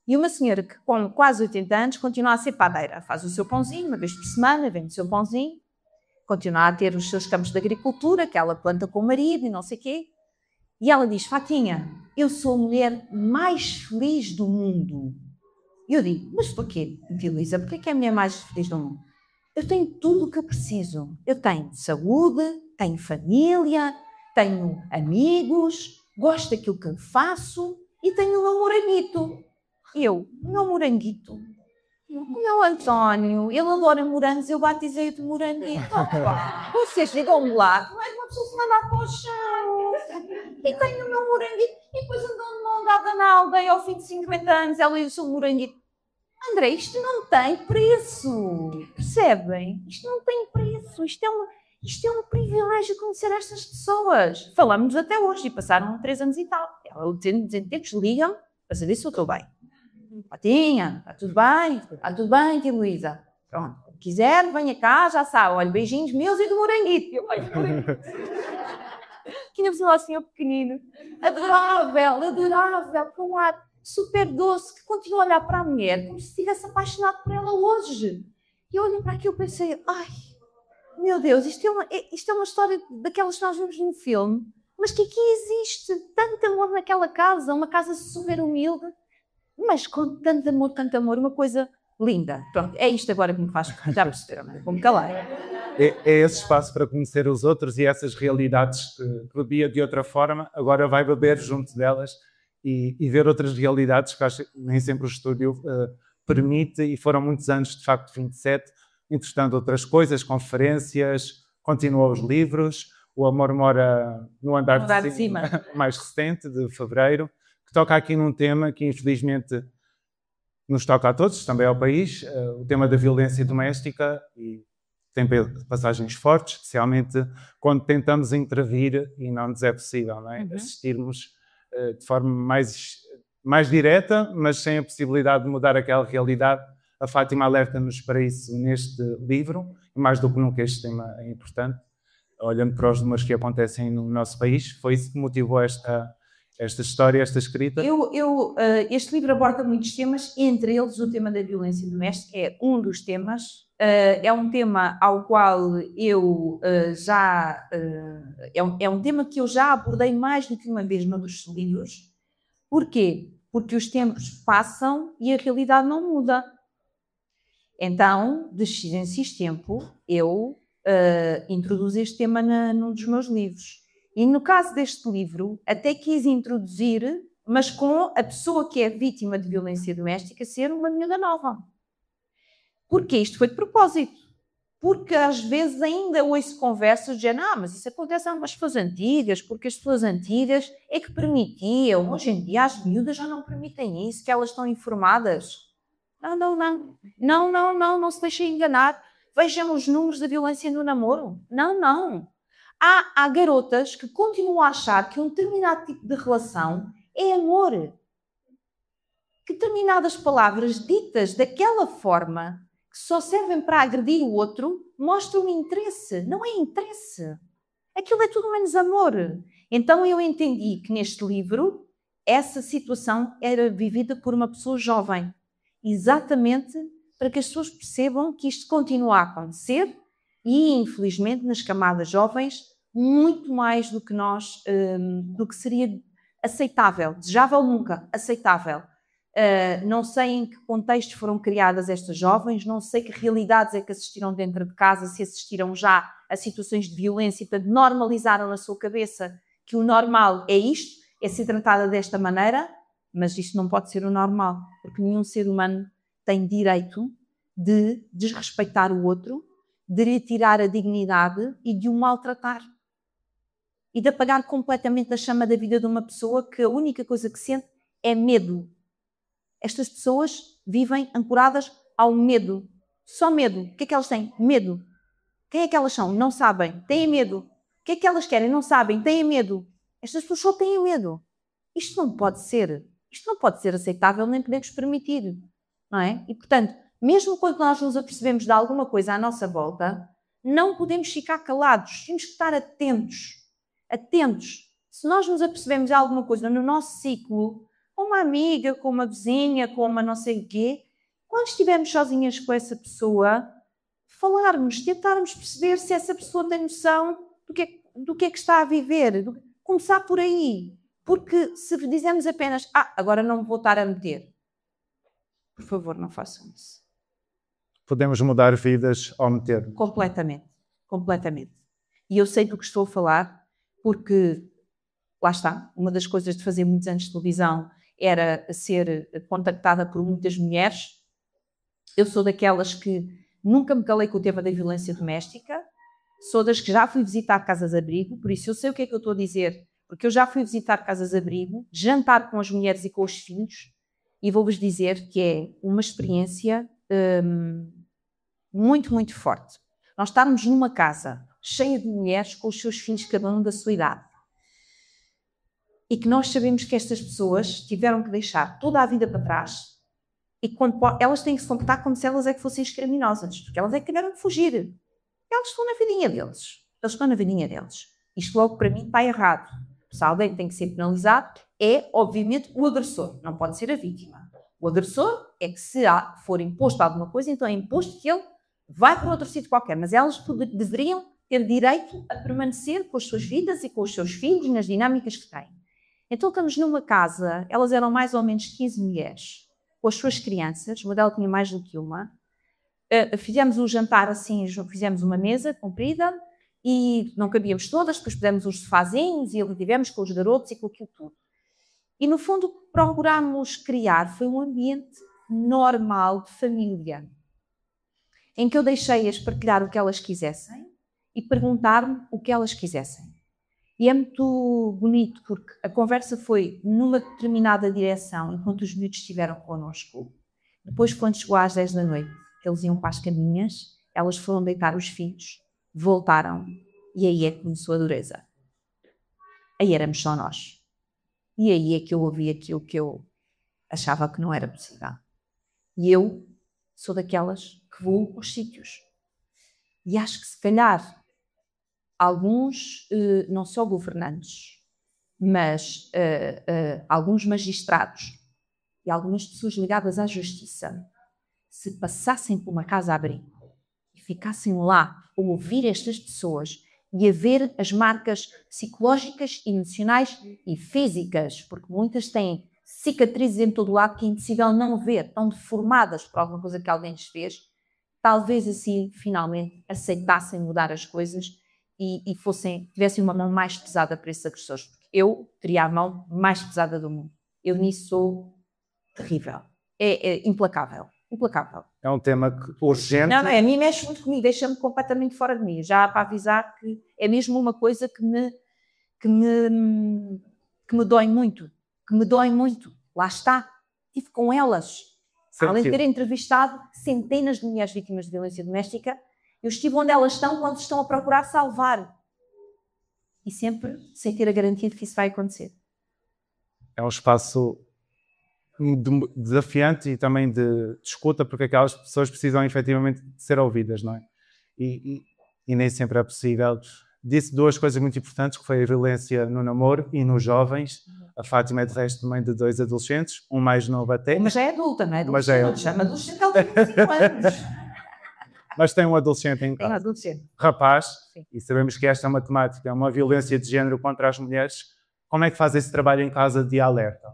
e uma senhora que com quase 80 anos continua a ser padeira, faz o seu pãozinho, uma vez por semana, vende o seu pãozinho, continua a ter os seus campos de agricultura, que ela planta com o marido e não sei o quê, e ela diz, Fatinha, eu sou a mulher mais feliz do mundo. E eu digo, mas porquê, Elisa, porquê que é a mulher mais feliz do mundo? Eu tenho tudo o que eu preciso. Eu tenho saúde, tenho família, tenho amigos, gosto daquilo que faço e tenho o meu moranguito. E eu, o meu moranguito? O meu António, ele adora morangos, eu batizei-o de moranguito. Vocês digam-me lá, como é que uma pessoa se manda para o chão? E tenho o meu moranguito, e depois andou de mão dada na aldeia ao fim de 50 anos, ela e o seu moranguito. André, isto não tem preço, percebem? Isto não tem preço, isto é um privilégio conhecer estas pessoas. Falamos até hoje e passaram 3 anos e tal. Ela dizendo que ligam para saber se eu estou bem. Patinha, está tudo bem? Está tudo bem, tia Luísa? Pronto, se quiser, venha cá, já sabe. Olha, beijinhos meus e do moranguito. Eu, olha, moranguito. Que ainda por assim, pequenino. Adorável, com um ar super doce, que continua a olhar para a mulher como se estivesse apaixonado por ela hoje. E eu olhei para aquilo e pensei, ai, meu Deus, isto é uma história daquelas que nós vemos no filme, mas que aqui existe tanto amor naquela casa, uma casa super humilde, mas com tanto amor, uma coisa linda. Pronto, é isto agora que me faz, já perceberam, vou-me calar. É esse espaço para conhecer os outros e essas realidades que bebia de outra forma, agora vai beber junto delas e ver outras realidades que acho que nem sempre o estúdio permite, e foram muitos anos, de facto, 27, entretanto outras coisas, conferências, continuam os livros, o Amor Mora no Andar de Cima, mais recente, de fevereiro, que toca aqui num tema que infelizmente nos toca a todos, também ao país, o tema da violência doméstica, e tem passagens fortes, especialmente quando tentamos intervir e não nos é possível, não é? Assistirmos de forma mais direta, mas sem a possibilidade de mudar aquela realidade. A Fátima alerta-nos para isso neste livro, e mais do que nunca este tema é importante, olhando para os números que acontecem no nosso país. Foi isso que motivou esta história, esta escrita? Este livro aborda muitos temas, entre eles o tema da violência doméstica é um dos temas. É um tema ao qual eu é um tema que eu já abordei mais do que uma vez noutros livros. Porquê? Porque os tempos passam e a realidade não muda. Então, de X em X tempo, eu introduzo este tema num dos meus livros. E no caso deste livro, até quis introduzir, mas com a pessoa que é vítima de violência doméstica ser uma miúda nova. Porquê? Isto foi de propósito. Porque às vezes ainda ouço conversas de mas isso acontece a umas pessoas antigas, porque as pessoas antigas é que permitiam. Hoje em dia as miúdas já não permitem isso, que elas estão informadas. Não se deixem enganar. Vejam os números da violência no namoro. Não. Há garotas que continuam a achar que um determinado tipo de relação é amor. Que determinadas palavras ditas daquela forma, que só servem para agredir o outro, mostram interesse. Não é interesse. Aquilo é tudo menos amor. Então eu entendi que neste livro essa situação era vivida por uma pessoa jovem. Exatamente para que as pessoas percebam que isto continua a acontecer e, infelizmente, nas camadas jovens, muito mais do que do que seria aceitável. Desejável nunca, aceitável. Não sei em que contextos foram criadas estas jovens, não sei que realidades é que assistiram dentro de casa, se assistiram já a situações de violência e, portanto, normalizaram na sua cabeça que o normal é isto, é ser tratada desta maneira, mas isto não pode ser o normal, porque nenhum ser humano tem direito de desrespeitar o outro, de lhe tirar a dignidade e de o maltratar. E de apagar completamente a chama da vida de uma pessoa que a única coisa que sente é medo. Estas pessoas vivem ancoradas ao medo. Só medo. O que é que elas têm? Medo. Quem é que elas são? Não sabem. Têm medo. O que é que elas querem? Não sabem. Têm medo. Estas pessoas só têm medo. Isto não pode ser. Isto não pode ser aceitável, nem podemos permitir. Não é? E, portanto, mesmo quando nós nos apercebemos de alguma coisa à nossa volta, não podemos ficar calados. Temos que estar atentos. Atentos. Se nós nos apercebemos de alguma coisa no nosso ciclo, com uma amiga, com uma vizinha, com uma não sei o quê, quando estivermos sozinhas com essa pessoa, falarmos, tentarmos perceber se essa pessoa tem noção do que é que está a viver. Começar por aí. Porque se dizemos apenas, agora não me vou estar a meter. Por favor, não façam isso. Podemos mudar vidas ao meter. Completamente. E eu sei do que estou a falar, porque, lá está, uma das coisas de fazer muitos anos de televisão era ser contactada por muitas mulheres Eu sou daquelas que nunca me calei com o tema da violência doméstica, sou das que já fui visitar casas-abrigo, por isso eu sei o que é que eu estou a dizer, porque eu já fui visitar casas-abrigo, jantar com as mulheres e com os filhos, e vou-vos dizer que é uma experiência muito, muito forte. Nós estarmos numa casa cheia de mulheres com os seus filhos, cada um da sua idade, e que nós sabemos que estas pessoas tiveram que deixar toda a vida para trás, e quando elas têm que se comportar como se elas é que fossem criminosas, porque elas é que tiveram que fugir. Elas estão na vidinha deles. Eles estão na vidinha deles. Isto logo para mim está errado. Se alguém tem que ser penalizado, é obviamente o agressor, não pode ser a vítima. O agressor é que se for imposto alguma coisa, então é imposto que ele vai para outro sítio qualquer, mas elas deveriam ter direito a permanecer com as suas vidas e com os seus filhos nas dinâmicas que têm. Então estamos numa casa, elas eram mais ou menos 15 mulheres, com as suas crianças, uma delas tinha mais do que uma. Fizemos um jantar assim, fizemos uma mesa comprida e não cabíamos todas, depois pusemos os sofazinhos e ali tivemos com os garotos e com aquilo tudo. E no fundo o que procurámos criar foi um ambiente normal de família, em que eu deixei-as partilhar o que elas quisessem e perguntar-me o que elas quisessem. E é muito bonito porque a conversa foi numa determinada direção enquanto os miúdos estiveram connosco. Depois, quando chegou às 10 da noite, eles iam para as caminhas, elas foram deitar os filhos, voltaram e aí é que começou a dureza. Aí éramos só nós. E aí é que eu ouvi aquilo que eu achava que não era possível. E eu sou daquelas que vou aos sítios. E acho que se calhar alguns, não só governantes, mas alguns magistrados e algumas pessoas ligadas à justiça, se passassem por uma casa-abrigo e ficassem lá a ouvir estas pessoas e a ver as marcas psicológicas, emocionais e físicas, porque muitas têm cicatrizes em todo o lado que é impossível não ver, estão deformadas por alguma coisa que alguém lhes fez, talvez assim, finalmente, aceitassem mudar as coisas e tivessem uma mão mais pesada para esses agressores. Porque eu teria a mão mais pesada do mundo. Eu nisso sou terrível. É implacável. Implacável. É um tema urgente. Não, a mim mexe muito comigo, deixa-me completamente fora de mim. Já para avisar que é mesmo uma coisa que me dói muito. Que me dói muito. Lá está. Estive com elas. Além de ter entrevistado centenas de mulheres vítimas de violência doméstica, eu estive onde elas estão quando estão a procurar salvar. E sempre sem ter a garantia de que isso vai acontecer. É um espaço desafiante e também de escuta, porque aquelas pessoas precisam efetivamente de ser ouvidas, não é? E nem sempre é possível. Disse duas coisas muito importantes, que foi a violência no namoro e nos jovens. A Fátima é de resto mãe de 2 adolescentes, um mais novo até. Mas já é adulta, não é? Mas já é adulta. Chama adolescente, ela tem 25 anos. Mas tem um adolescente em casa. Tem um adolescente. Rapaz, Sim. E sabemos que esta é uma temática, é uma violência de género contra as mulheres. Como é que faz esse trabalho em casa de alerta?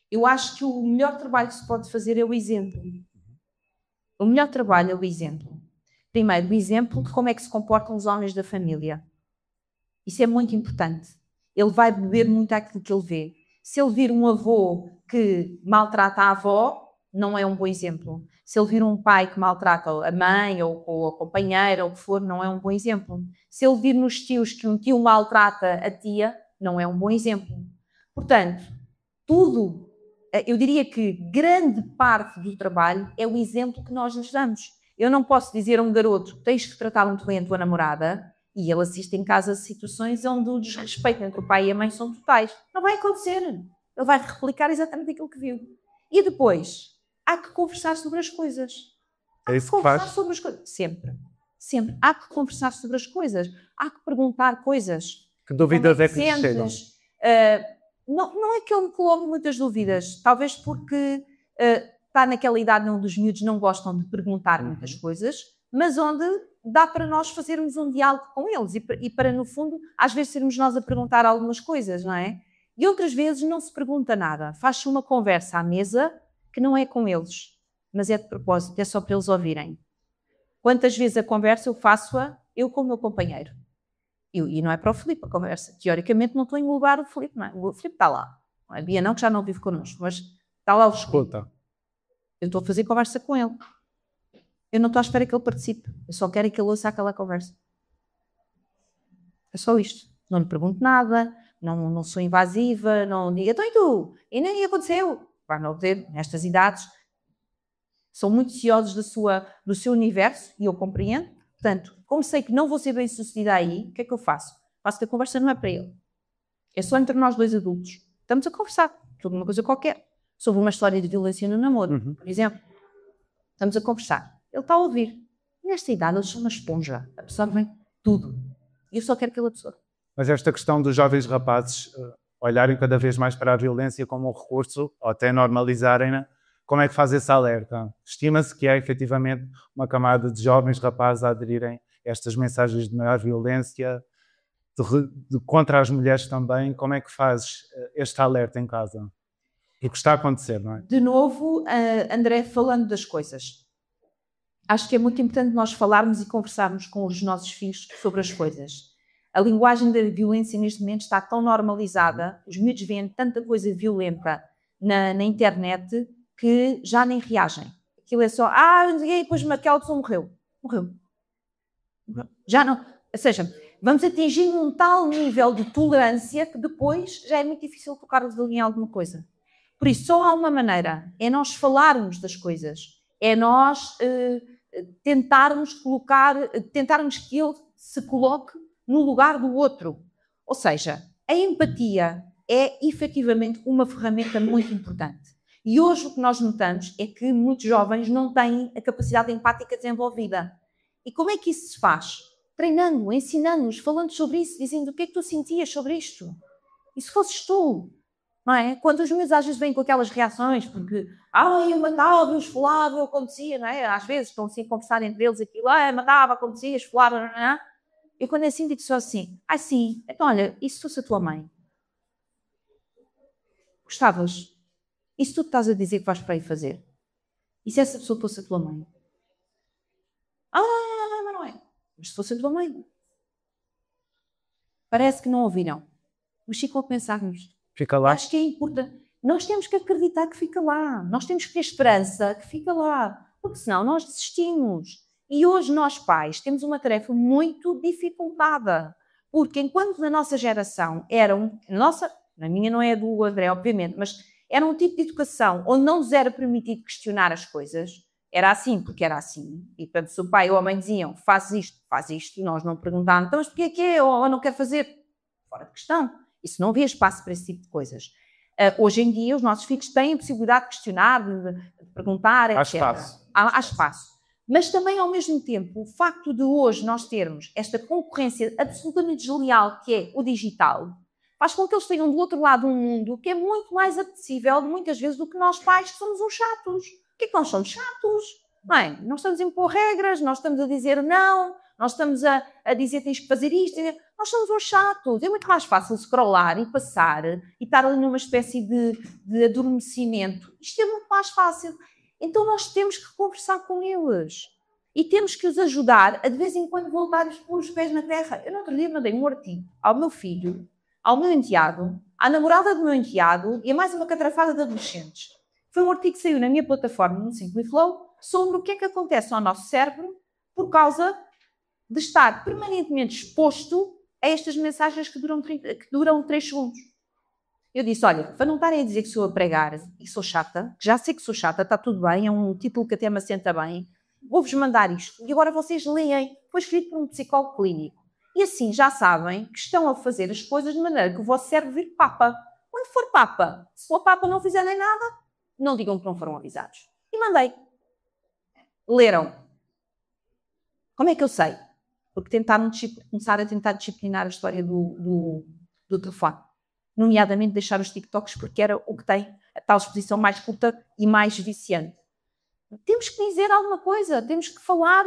Eu acho que o melhor trabalho que se pode fazer é o exemplo. O melhor trabalho é o exemplo. Primeiro, o exemplo de como é que se comportam os homens da família. Isso é muito importante. Ele vai beber muito àquilo que ele vê. Se ele vir um avô que maltrata a avó, não é um bom exemplo. Se ele vir um pai que maltrata a mãe ou a companheira ou o que for, não é um bom exemplo. Se ele vir nos tios que um tio maltrata a tia, não é um bom exemplo. Portanto, tudo, eu diria que grande parte do trabalho é o exemplo que nós nos damos. Eu não posso dizer a um garoto, tens que tratar muito bem a tua namorada, e ele assiste em casa a situações onde o desrespeito entre o pai e a mãe são totais. Não vai acontecer. Ele vai replicar exatamente aquilo que viu. E depois, há que conversar sobre as coisas. Há que conversar sobre as coisas. Sempre. Sempre. Há que conversar sobre as coisas. Há que perguntar coisas. Que dúvidas é que lhe chegam? Não é que ele me coloque muitas dúvidas. Talvez porque está naquela idade onde os miúdos não gostam de perguntar muitas coisas, mas onde dá para nós fazermos um diálogo com eles e para, no fundo, às vezes sermos nós a perguntar algumas coisas, não é? E outras vezes não se pergunta nada. Faz-se uma conversa à mesa que não é com eles, mas é de propósito, é só para eles ouvirem. Quantas vezes a conversa eu faço-a eu com o meu companheiro? E não é para o Filipe a conversa. Teoricamente não estou a englobar o Filipe, não é? O Filipe está lá. Não é? A Bia não, que já não vive connosco, mas está lá o escuta. Eu estou a fazer conversa com ele. Eu não estou à espera que ele participe. Eu só quero que ele ouça aquela conversa. É só isto. Não lhe pergunto nada, não sou invasiva, não digo, então e tu? E nem aconteceu. Vai não ter, nestas idades, são muito ciosos do seu universo, e eu compreendo. Portanto, como sei que não vou ser bem sucedida aí, o que é que eu faço? Faço que a conversa não é para ele. É só entre nós dois adultos. Estamos a conversar sobre uma coisa qualquer. Sobre uma história de violência no namoro, por exemplo. Estamos a conversar. Ele está a ouvir. Nesta idade, eles são uma esponja. Absorvem tudo. E eu só quero que ele absorva. Mas esta questão dos jovens rapazes olharem cada vez mais para a violência como um recurso, ou até normalizarem-na, como é que faz esse alerta? Estima-se que há efetivamente uma camada de jovens rapazes a aderirem a estas mensagens de maior violência, contra as mulheres também. Como é que fazes este alerta em casa? O que está a acontecer, não é? De novo, André, falando das coisas. Acho que é muito importante nós falarmos e conversarmos com os nossos filhos sobre as coisas. A linguagem da violência neste momento está tão normalizada, os miúdos veem tanta coisa violenta na internet que já nem reagem. Aquilo é só, e depois aquela pessoa morreu. Morreu. Já não. Ou seja, vamos atingindo um tal nível de tolerância que depois já é muito difícil tocar-lhes ali em alguma coisa. Por isso, só há uma maneira, é nós falarmos das coisas, é nós tentarmos que ele se coloque no lugar do outro. Ou seja, a empatia é efetivamente uma ferramenta muito importante. E hoje o que nós notamos é que muitos jovens não têm a capacidade empática desenvolvida. E como é que isso se faz? Treinando, ensinando-nos, falando sobre isso, dizendo o que é que tu sentias sobre isto. E se fosses tu? Não é? Quando os meus às vezes vêm com aquelas reações, porque eu matava, eu esfolava, eu acontecia, não é? Às vezes estão assim a conversar entre eles aquilo, matava, acontecia, esfolava, não é? Eu quando é assim digo só assim, sim, então olha, e se fosse a tua mãe? Gostavas? E se tu estás a dizer que vais para aí fazer? E se essa pessoa fosse a tua mãe? Mas não é. Mas se fosse a tua mãe? Parece que não ouviram. Mas ficam a pensar nisto. Fica lá. Acho que é importante. Nós temos que acreditar que fica lá. Nós temos que ter esperança que fica lá. Porque senão nós desistimos. E hoje nós pais temos uma tarefa muito dificultada. Porque enquanto na nossa geração na minha não é do André, obviamente, mas era um tipo de educação onde não nos era permitido questionar as coisas. Era assim, porque era assim. E portanto, se o pai ou a mãe diziam faz isto, nós não perguntávamos, então mas porquê que é? Ou não quer fazer? Fora de questão. Isso não havia espaço para esse tipo de coisas. Hoje em dia, os nossos filhos têm a possibilidade de questionar, de perguntar, etc. Há espaço. Mas também, ao mesmo tempo, o facto de hoje nós termos esta concorrência absolutamente desleal que é o digital, faz com que eles tenham do outro lado um mundo que é muito mais apetecível, muitas vezes, do que nós pais, que somos uns chatos. O que é que nós somos chatos? Não, nós estamos a impor regras, nós estamos a dizer não, nós estamos a dizer tens que fazer isto. Nós somos uns chatos. É muito mais fácil scrollar e passar e estar ali numa espécie de adormecimento. Isto é muito mais fácil. Então nós temos que conversar com eles. E temos que os ajudar a de vez em quando voltar a pôr os pés na terra. Eu no outro dia mandei um artigo ao meu filho, ao meu enteado, à namorada do meu enteado e a mais uma catrafada de adolescentes. Foi um artigo que saiu na minha plataforma, no Simpliflow, sobre o que é que acontece ao nosso cérebro por causa de estar permanentemente exposto a estas mensagens que duram 3 segundos. Eu disse, olha, para não estarem a dizer que sou a pregar e sou chata, que já sei que sou chata, está tudo bem, é um título que até me assenta bem, vou-vos mandar isto. E agora vocês leem. Foi escrito por um psicólogo clínico. E assim já sabem que estão a fazer as coisas de maneira que o vosso cérebro vire papa. Quando for papa, se for papa não fizerem nada, não digam que não foram avisados. E mandei. Leram. Como é que eu sei? Porque começaram a tentar disciplinar a história do telefone. Nomeadamente deixar os TikToks porque era o que tem a tal exposição mais curta e mais viciante. Temos que dizer alguma coisa, temos que falar.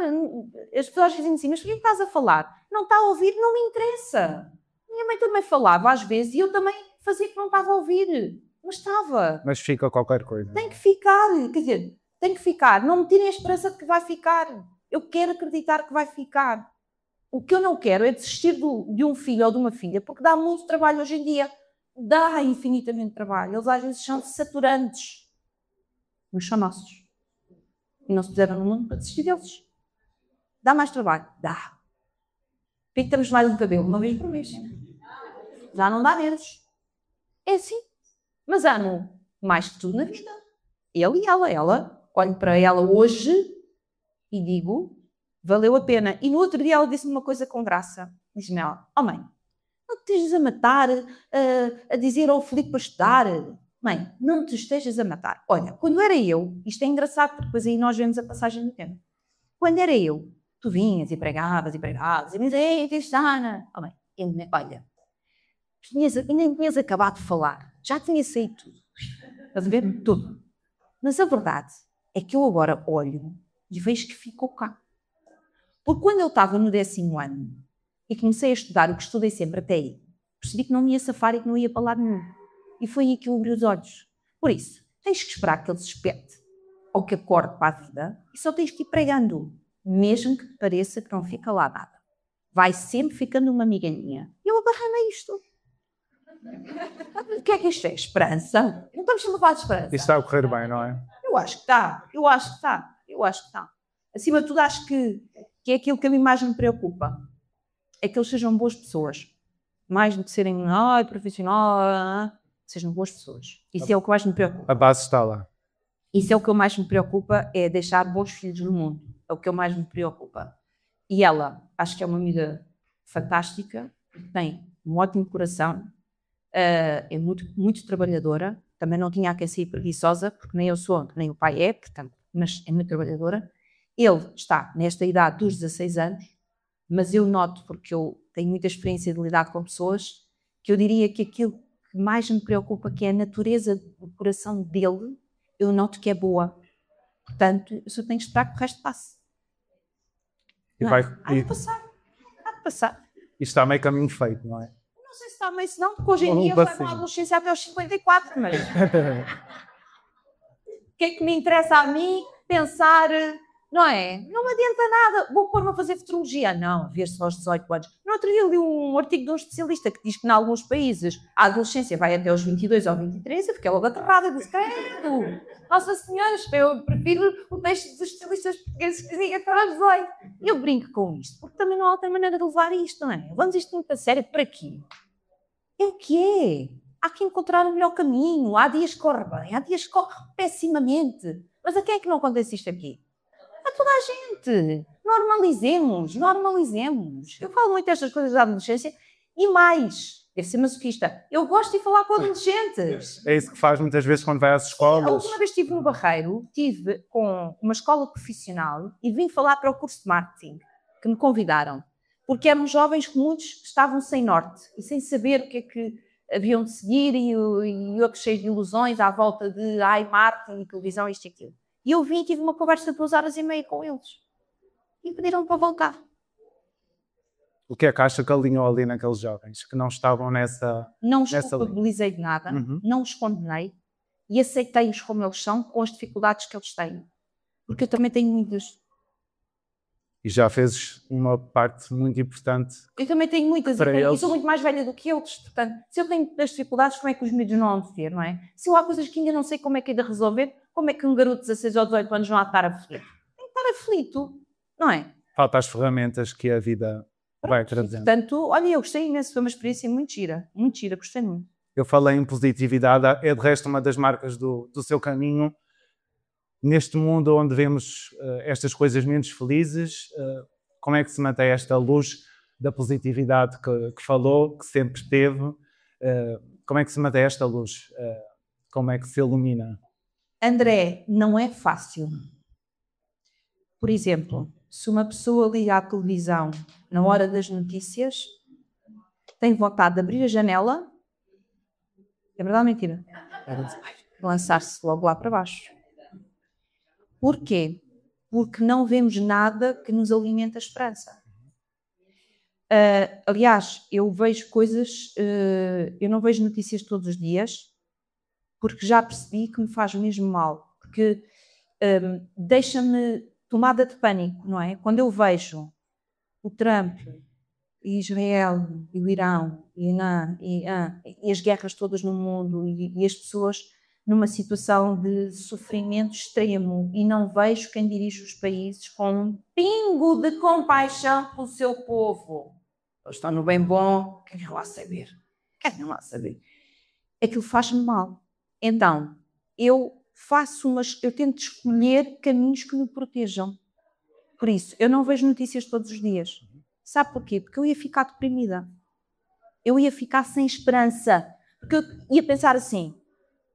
As pessoas dizem assim, mas por que estás a falar? Não está a ouvir, não me interessa. Minha mãe também falava às vezes e eu também fazia que não estava a ouvir. Mas estava. Mas fica qualquer coisa. Tem que ficar, quer dizer, tem que ficar. Não me tirem a esperança de que vai ficar. Eu quero acreditar que vai ficar. O que eu não quero é desistir de um filho ou de uma filha, porque dá muito trabalho hoje em dia. Dá infinitamente trabalho. Eles às vezes são saturantes. Mas são nossos. E não se puseram no mundo para desistir deles. Dá mais trabalho? Dá. Pinta-nos mais um cabelo uma vez por mês. Já não dá menos. É assim. Mas amo mais que tudo na vida. Ele e ela. Olho para ela hoje e digo, valeu a pena. E no outro dia ela disse-me uma coisa com graça. Diz-me ela, mãe, não te estejas a matar, a dizer ao Filipe para estudar. Mãe, não te estejas a matar. Olha, quando era eu, isto é engraçado porque depois aí nós vemos a passagem do tempo. Quando era eu, tu vinhas e pregavas, e me dizias, ei, Cristiana. Oh, mãe, olha, nem tinhas acabado de falar, já tinha saído tudo. Estás a ver? Tudo. Mas a verdade é que eu agora olho e vejo que ficou cá. Porque quando eu estava no 10º ano e comecei a estudar o que estudei sempre até aí, percebi que não me ia safar e que não ia para lado nenhum. E foi aí que eu abri os olhos. Por isso, tens que esperar que ele se desperte ou que acorde para a vida e só tens que ir pregando, mesmo que te pareça que não fica lá nada. Vai sempre ficando uma migalhinha. Eu agarrei-me a isto. O que é que isto é? Esperança? Não estamos a falar de esperança. Isto está a correr bem, não é? Eu acho que está. Acima de tudo, acho que é aquilo que a mim mais me preocupa. É que eles sejam boas pessoas. Mais do que serem profissional, sejam boas pessoas. Isso é o que mais me preocupa. A base está lá. Isso é o que mais me preocupa, é deixar bons filhos no mundo. É o que mais me preocupa. E ela, acho que é uma amiga fantástica, tem um ótimo coração, é muito, muito trabalhadora, também não tinha que ser preguiçosa, porque nem eu sou, nem o pai é, portanto, mas é muito trabalhadora. Ele está nesta idade dos 16 anos, mas eu noto, porque eu tenho muita experiência de lidar com pessoas, que eu diria que aquilo que mais me preocupa, que é a natureza do coração dele, eu noto que é boa. Portanto, eu só tenho que esperar que o resto passe. Há de passar. Isto está meio caminho feito, não é? Não sei se está meio, senão, porque hoje em dia eu levo a adolescência até aos 54, mas... O que é que me interessa a mim pensar, não é? Não me adianta nada. Vou pôr-me a fazer futurologia. Não, a ver só aos 18 anos. No outro dia eu li um artigo de um especialista que diz que em alguns países a adolescência vai até aos 22 ou 23. Eu fiquei logo aterrada. Eu disse, credo, Nossa Senhora, eu prefiro o texto dos especialistas portugueses que diga até aos 18. E eu brinco com isto, porque também não há outra maneira de levar isto, não é? Vamos isto muito a sério. Para quê? É o que é. Há que encontrar o melhor caminho. Há dias que corre bem, há dias que corre pessimamente. Mas a quem é que não acontece isto aqui? A toda a gente. Normalizemos. Eu falo muito destas coisas da adolescência e mais. Deve ser masoquista. Eu gosto de falar com adolescentes. É isso que faz muitas vezes quando vai às escolas. A última vez estive no Barreiro, estive com uma escola profissional e vim falar para o curso de marketing, que me convidaram. Porque eram jovens que muitos estavam sem norte e sem saber o que é que haviam de seguir e eu cheio de ilusões à volta de marketing e televisão, isto e aquilo. E eu vim e tive uma conversa de 2 horas e meia com eles. E pediram-me para voltar. O que é que acha que alinhou ali naqueles jovens que não estavam nessa Não os culpabilizei de nada, não os condenei e aceitei-os como eles são, com as dificuldades que eles têm. Porque eu também tenho muitas. E já fez uma parte muito importante. Eu também tenho muitas e sou muito mais velha do que eles. Portanto, se eu tenho das dificuldades, como é que os miúdos não vão ter, não é? Se eu há coisas que ainda não sei como é que é de resolver, como é que um garoto de 16 ou 18 anos não há de estar aflito? Tem que estar aflito, não é? Falta as ferramentas que a vida vai trazendo. Portanto, olha, eu gostei imenso, foi uma experiência muito gira, gostei muito. Eu falei em positividade, é de resto uma das marcas do seu caminho. Neste mundo onde vemos estas coisas menos felizes, como é que se mantém esta luz da positividade que falou, que sempre teve? Como é que se mantém esta luz? Como é que se ilumina? André, não é fácil. Por exemplo, se uma pessoa liga à televisão na hora das notícias, tem vontade de abrir a janela, é verdade ou mentira? Lançar-se logo lá para baixo. Porquê? Porque não vemos nada que nos alimente a esperança. Aliás, eu vejo coisas, eu não vejo notícias todos os dias, porque já percebi que me faz mesmo mal, porque deixa-me tomada de pânico, não é? Quando eu vejo o Trump, e Israel, e o Irão, e as guerras todas no mundo, e as pessoas numa situação de sofrimento extremo e não vejo quem dirige os países com um pingo de compaixão pelo seu povo. Eles estão no bem bom, querem lá saber. Querem lá saber. Aquilo faz-me mal. Então, eu tento escolher caminhos que me protejam. Por isso, eu não vejo notícias todos os dias. Sabe porquê? Porque eu ia ficar deprimida. Eu ia ficar sem esperança. Porque eu ia pensar assim,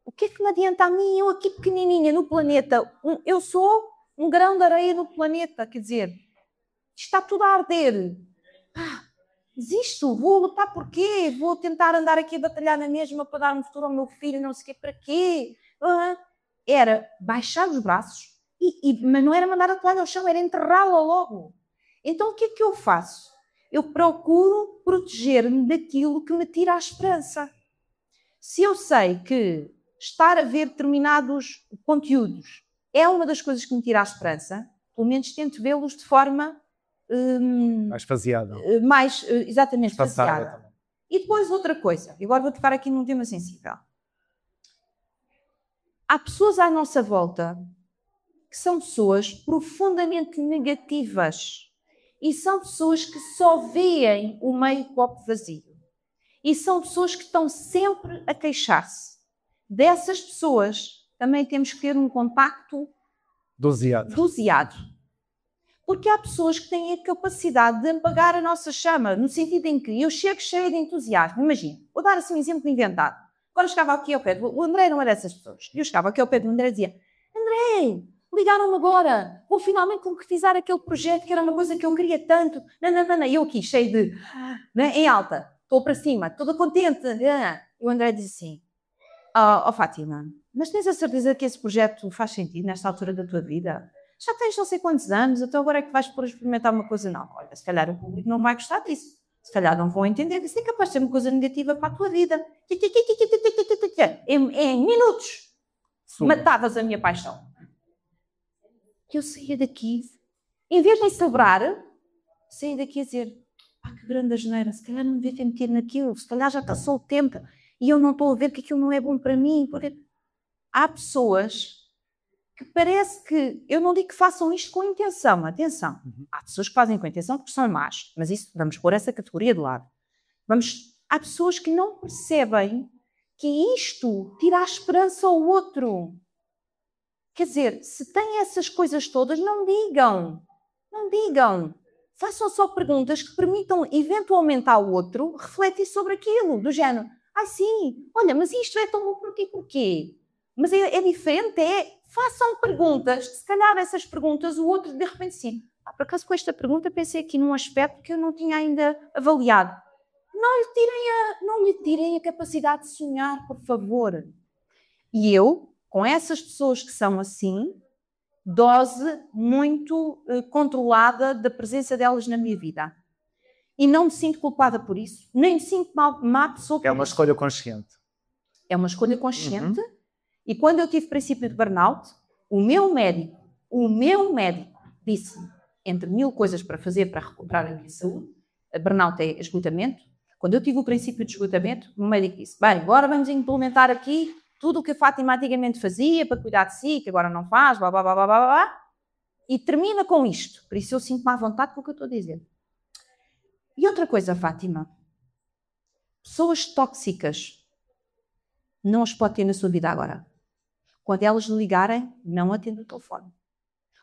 o que é que me adianta a mim, eu aqui pequenininha no planeta? Eu sou um grão de areia no planeta, quer dizer, está tudo a arder. Desisto, vou lutar por quê? Vou tentar andar aqui a batalhar na mesma para dar um futuro ao meu filho, não sei o quê, para quê? Era baixar os braços, mas não era mandar a toalha ao chão, era enterrá-la logo. Então o que é que eu faço? Eu procuro proteger-me daquilo que me tira a esperança. Se eu sei que estar a ver determinados conteúdos é uma das coisas que me tira a esperança, pelo menos tento vê-los de forma mais faseada. Exatamente, faseada. E depois outra coisa, agora vou tocar aqui num tema sensível. Há pessoas à nossa volta que são pessoas profundamente negativas e são pessoas que só veem o meio copo vazio. E são pessoas que estão sempre a queixar-se. Dessas pessoas também temos que ter um contacto doseado. Porque há pessoas que têm a capacidade de apagar a nossa chama, no sentido em que eu chego cheia de entusiasmo. Imagina, vou dar assim um exemplo inventado. Agora eu chegava aqui ao pé, o André não era dessas pessoas. Eu chegava aqui ao pé do André e dizia, André, ligaram-me agora, vou finalmente concretizar aquele projeto que era uma coisa que eu queria tanto. E eu aqui, cheio de, em alta, estou para cima, toda contente. E o André diz assim, Fátima, mas tens a certeza que esse projeto faz sentido nesta altura da tua vida? Já tens não sei quantos anos, então agora é que vais pôr a experimentar uma coisa nova. Olha, se calhar o público não vai gostar disso. Se calhar não vão entender. Isso é capaz de ser uma coisa negativa para a tua vida. Em minutos, matavas a minha paixão. Eu saía daqui, em vez de celebrar, saía daqui a dizer, que grande asneira, se calhar não devia ter metido naquilo, se calhar já passou o tempo e eu não estou a ver que aquilo não é bom para mim. Porque há pessoas que parece que, eu não digo que façam isto com intenção, atenção, há pessoas que fazem com intenção porque são más, mas isso, vamos pôr essa categoria de lado. Há pessoas que não percebem que isto tira a esperança ao outro. Quer dizer, se têm essas coisas todas, não digam. Façam só perguntas que permitam eventualmente ao outro refletir sobre aquilo, do género, sim, olha, mas isto é tão bom porquê? Mas é diferente, façam perguntas, que se calhar essas perguntas o outro de repente sim. Por acaso com esta pergunta pensei aqui num aspecto que eu não tinha ainda avaliado. Não lhe tirem a capacidade de sonhar, por favor. E eu, com essas pessoas que são assim, dose muito controlada da presença delas na minha vida. E não me sinto culpada por isso, nem me sinto má pessoa por isso. É uma escolha consciente. É uma escolha consciente. E quando eu tive princípio de burnout, o meu médico disse-me, entre 1000 coisas para fazer para recuperar a minha saúde, burnout é esgotamento. Quando eu tive o princípio de esgotamento, o médico disse, bem, agora vamos implementar aqui tudo o que a Fátima antigamente fazia para cuidar de si, que agora não faz, blá, blá, blá, blá, blá, blá, e termina com isto. Por isso eu sinto-me à vontade com o que eu estou a dizer. E outra coisa, Fátima, pessoas tóxicas não as pode ter na sua vida agora. Quando elas lhe ligarem, não atenda o telefone.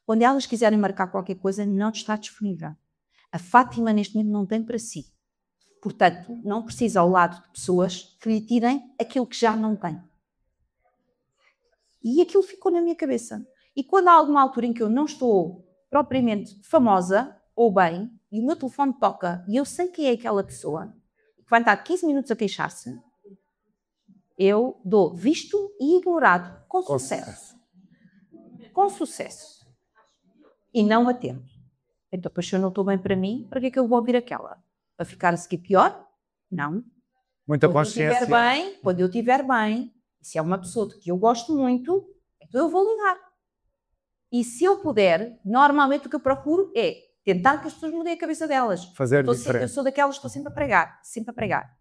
Quando elas quiserem marcar qualquer coisa, não está disponível. A Fátima neste momento não tem para si. Portanto, não precisa ao lado de pessoas que lhe tirem aquilo que já não tem. E aquilo ficou na minha cabeça. E quando há alguma altura em que eu não estou propriamente famosa ou bem, e o meu telefone toca, e eu sei quem é aquela pessoa, que vai estar 15 minutos a queixar-se, eu dou visto e ignorado com sucesso. Com sucesso. E não atendo. Então, pois se eu não estou bem para mim, para que é que eu vou ouvir aquela? Para ficar a seguir pior? Não. Muita consciência. Quando eu estiver bem, se é uma pessoa de que eu gosto muito, então eu vou ligar. E se eu puder, normalmente o que eu procuro é tentar que as pessoas mudem a cabeça delas. Fazer diferente. Eu sou daquelas que estou sempre a pregar. Sempre a pregar.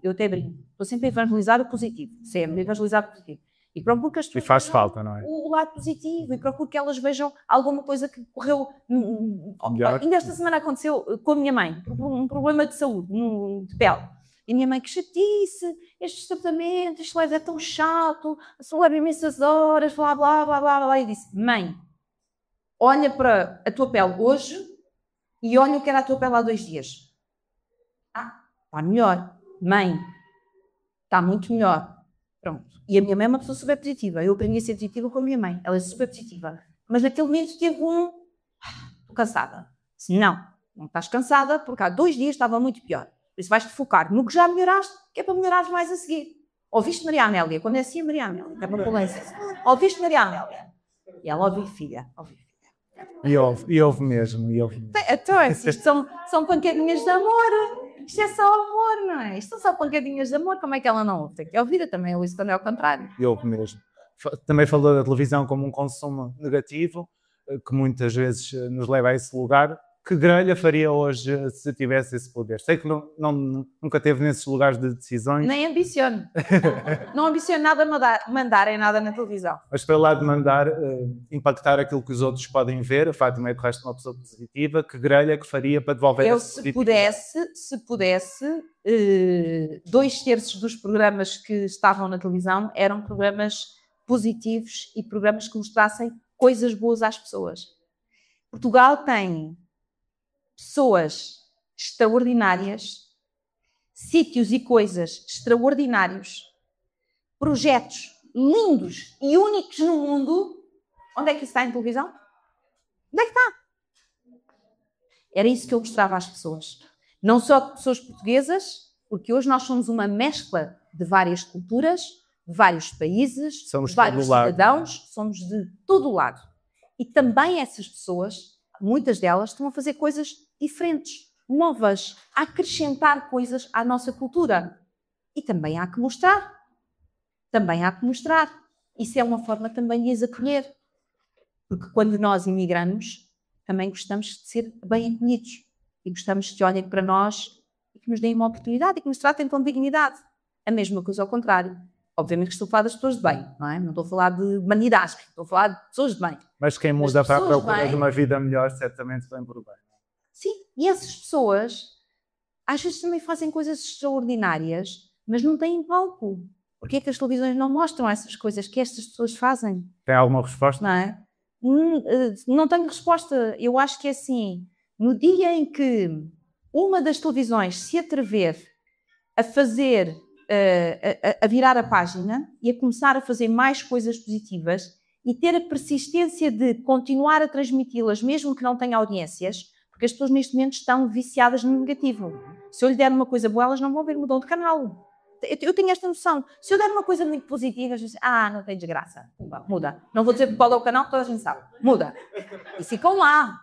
Eu até brinco. Estou sempre a evangelizar o positivo. Sempre a evangelizar o positivo. E procuro que as pessoas faz vejam falta, não é? o lado positivo, e procuro que elas vejam alguma coisa que correu Melhor. Ainda esta semana aconteceu com a minha mãe, um problema de saúde, de pele. E a minha mãe, que chatice, estes tratamentos, isto é tão chato, leva imensas horas, blá, blá, blá, blá, blá. E disse, mãe, olha para a tua pele hoje e olha o que era a tua pele há 2 dias. Está melhor. Mãe, está muito melhor. Pronto. E a minha mãe é uma pessoa super positiva. Eu aprendi a ser positiva com a minha mãe. Ela é super positiva. Mas naquele momento teve estou cansada. Disse, não estás cansada porque há 2 dias estava muito pior. Por isso vais-te focar no que já melhoraste, que é para melhorares mais a seguir. Ouviste Maria Amélia? Quando é assim, Maria Amélia. É uma polência. Ouviste Maria Amélia? E ela ouviu, filha. E houve mesmo. Então, isto são pancadinhas de amor. Isto é só amor, não é? Isto são só pancadinhas de amor. Como é que ela não ouve? Tem que ouvir. Eu também ouço isso quando é ao contrário. E houve mesmo. Também falou da televisão como um consumo negativo, que muitas vezes nos leva a esse lugar. Que grelha faria hoje se tivesse esse poder? Sei que nunca teve nesses lugares de decisões. Nem ambiciono. Não ambiciono nada mandar em nada na televisão. Mas para lá de mandar, impactar aquilo que os outros podem ver, a Fátima é de resto uma pessoa positiva, que grelha que faria para devolver esse positivo? Se pudesse, 2/3 dos programas que estavam na televisão eram programas positivos e programas que mostrassem coisas boas às pessoas. Portugal tem pessoas extraordinárias, sítios e coisas extraordinários, projetos lindos e únicos no mundo. Onde é que isso está em televisão? Onde é que está? Era isso que eu mostrava às pessoas. Não só de pessoas portuguesas, porque hoje nós somos uma mescla de várias culturas, de vários países, de vários cidadãos, somos de todo o lado. E também essas pessoas, muitas delas, estão a fazer coisas diferentes, novas, a acrescentar coisas à nossa cultura. E também há que mostrar. Isso é uma forma também de as acolher. Porque quando nós imigramos, também gostamos de ser bem acolhidos. E gostamos que olhem para nós e que nos deem uma oportunidade e que nos tratem com dignidade. A mesma coisa ao contrário. Obviamente que estou a falar das pessoas de bem, não é? Não estou a falar de humanidades, estou a falar de pessoas de bem. Mas quem muda para a procura de uma vida melhor, certamente vem por bem. Sim, e essas pessoas às vezes também fazem coisas extraordinárias, mas não têm palco. Porquê é que as televisões não mostram essas coisas que estas pessoas fazem? Tem alguma resposta? Não é? Não tenho resposta. Eu acho que é assim, no dia em que uma das televisões se atrever a fazer, a virar a página e a começar a fazer mais coisas positivas e ter a persistência de continuar a transmiti-las, mesmo que não tenha audiências, porque as pessoas neste momento estão viciadas no negativo. Se eu lhe der uma coisa boa, elas não vão ver, mudam de canal. Eu tenho esta noção. Se eu der uma coisa muito positiva, elas dizem, não tem desgraça. Muda. Não vou dizer qual é o canal, toda a gente sabe. Muda. E ficam lá,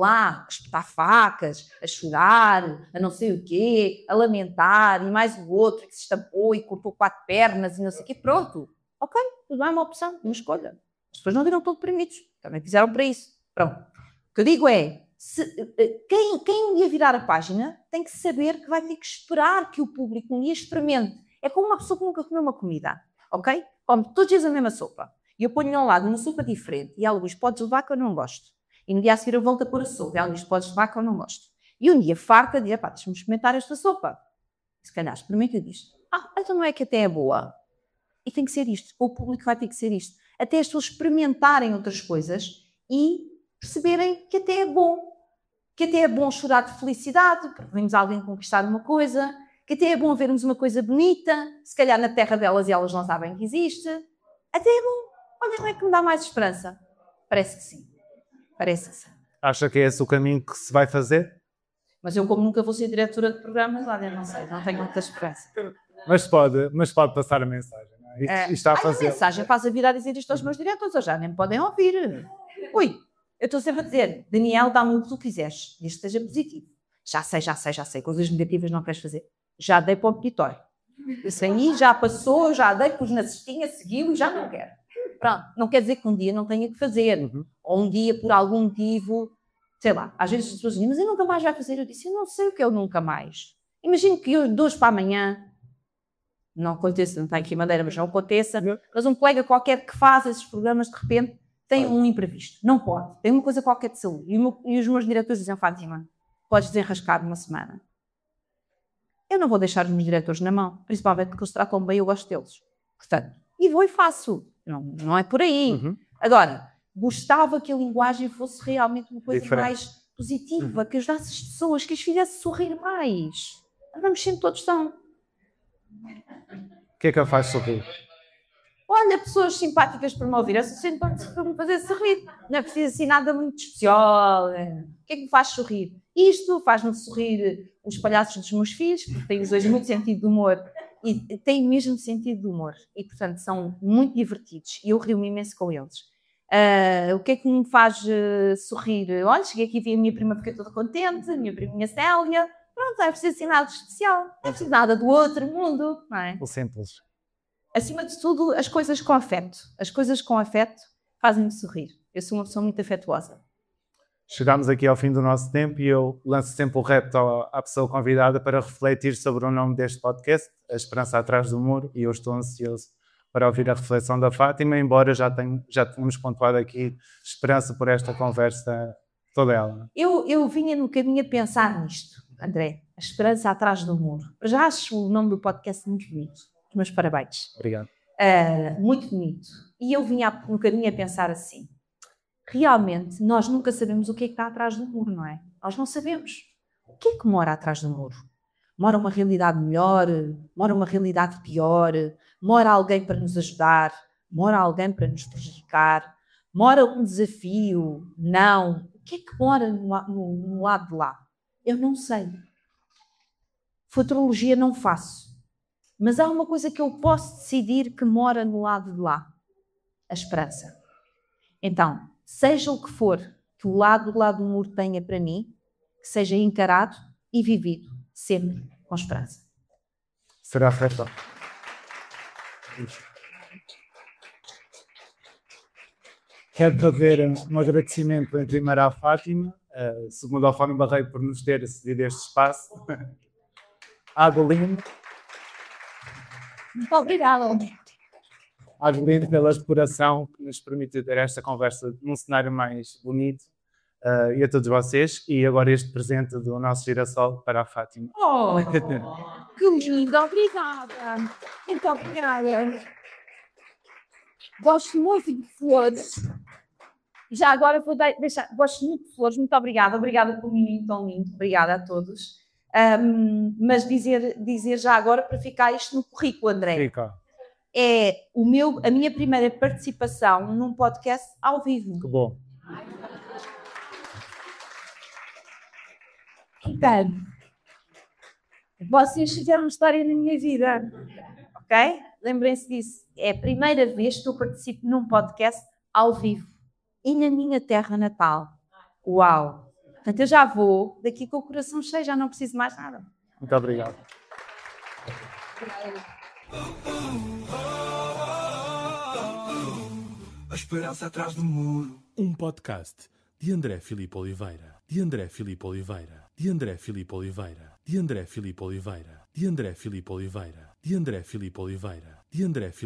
a espetar facas, a chorar, a não sei o quê, a lamentar, e mais o outro que se estampou e cortou 4 pernas e não sei o quê. Pronto. Ok, tudo é uma opção, uma escolha. As pessoas não viram todos deprimidos. Também fizeram para isso. Pronto. O que eu digo é, quem um dia virar a página tem que saber que vai ter que esperar que o público um dia experimente. É como uma pessoa que nunca comeu uma comida, ok? Come todos os dias a mesma sopa. E eu ponho ao lado uma sopa diferente e ela diz, podes levar que eu não gosto. E no dia a seguir eu volto a pôr a sopa e ela diz, podes levar que eu não gosto. E um dia farta diz, deixa-me experimentar esta sopa. Se calhar experimenta e diz, então não é que até é boa. E tem que ser isto. O público vai ter que ser isto. Até as pessoas experimentarem outras coisas e perceberem que até é bom. Que até é bom chorar de felicidade, porque vimos alguém conquistar uma coisa. Que até é bom vermos uma coisa bonita. Se calhar na terra delas e elas não sabem que existe. Até é bom. Olha, não é que me dá mais esperança? Parece que sim. Acha que é esse o caminho que se vai fazer? Mas eu, como nunca vou ser diretora de programas, olha, não sei, não tenho muita esperança. Mas pode passar a mensagem. Não é? Está a fazer. A mensagem faz a vir a dizer isto aos meus diretores, ou já nem me podem ouvir. Ui, eu estou sempre a dizer, Daniel, dá-me o que tu quiseres, desde que seja positivo. Já sei, coisas negativas não queres fazer. Já dei para o peditório. Isso aí já passou, já dei, pus na cestinha, seguiu e já não quero. Pronto, não quer dizer que um dia não tenha que fazer. Ou um dia, por algum motivo, sei lá, às vezes as pessoas dizem, mas eu nunca mais vai fazer. Eu disse, eu não sei o que é o nunca mais. Imagino que eu, de hoje para amanhã, não aconteça, não está aqui em Madeira, mas não aconteça, mas um colega qualquer que faz esses programas, de repente, tem um imprevisto. Não pode. Tem uma coisa qualquer de saúde. E os meus diretores dizem, Fátima, podes desenrascar uma semana. Eu não vou deixar os meus diretores na mão, principalmente porque eles tratam bem, eu gosto deles. Portanto, e vou e faço. Não é por aí. Agora, gostava que a linguagem fosse realmente uma coisa mais positiva, que ajudasse as pessoas, que as fizesse sorrir mais. Vamos sempre todos são. O que é que a faz sorrir? Olha, pessoas simpáticas para me ouvir, é suficiente para me fazer sorrir. Não é preciso assim nada muito especial. O que é que me faz sorrir? Isto faz-me sorrir os palhaços dos meus filhos, porque têm os dois muito sentido de humor e têm mesmo sentido de humor. E, portanto, são muito divertidos e eu rio-me imenso com eles. O que é que me faz sorrir? Olha, cheguei aqui e vi a minha prima, fiquei toda contente, a minha priminha Célia. Pronto, não é preciso assim nada de especial. Não é preciso nada do outro mundo, não é? O simples. Acima de tudo, as coisas com afeto. As coisas com afeto fazem-me sorrir. Eu sou uma pessoa muito afetuosa. Chegámos aqui ao fim do nosso tempo e eu lanço sempre o repto à pessoa convidada para refletir sobre o nome deste podcast, A Esperança Atrás do Muro, e eu estou ansioso para ouvir a reflexão da Fátima, embora já tenhamos pontuado aqui esperança por esta conversa toda ela. Eu vinha no caminho a pensar nisto, André. A Esperança Atrás do Muro. Eu já acho o nome do podcast muito bonito. Os meus parabéns. Obrigado. Muito bonito. E eu vinha no caminho a pensar assim. Realmente, nós nunca sabemos o que é que está atrás do muro, não é? Nós não sabemos. O que é que mora atrás do muro? Mora uma realidade melhor? Mora uma realidade pior? Mora alguém para nos ajudar? Mora alguém para nos prejudicar? Mora um desafio? Não. O que é que mora no lado de lá? Eu não sei. Futurologia não faço. Mas há uma coisa que eu posso decidir que mora no lado de lá. A esperança. Então, seja o que for que o lado do muro tenha para mim, que seja encarado e vivido sempre com esperança. Será feito. Quero fazer um agradecimento em primeiro à Fátima, segundo ao Fábio Barreiro por nos ter cedido este espaço. À Adeline. Muito obrigada. À Adeline pela exploração que nos permite ter esta conversa num cenário mais bonito. E a todos vocês. E agora este presente do nosso girassol para a Fátima. Oh, que lindo, obrigada. Muito obrigada. Gosto muito de flores. Já agora vou deixar. Gosto muito de flores, muito obrigada. Obrigada por mim, tão lindo. Obrigada a todos. Mas dizer já agora para ficar isto no currículo, André. Fica. É a minha primeira participação num podcast ao vivo. Que bom. Então, vocês fizeram uma história na minha vida, ok? Lembrem-se disso. É a primeira vez que eu participo num podcast ao vivo e na minha terra natal. Uau! Portanto, eu já vou daqui com o coração cheio, já não preciso mais nada. Muito obrigado. A esperança atrás do muro. Um podcast de André Filipe Oliveira. De André Filipe Oliveira. De André Filipe Oliveira. De André Filipe Oliveira. De André Filipe Oliveira. De André Filipe Oliveira. De André Filipe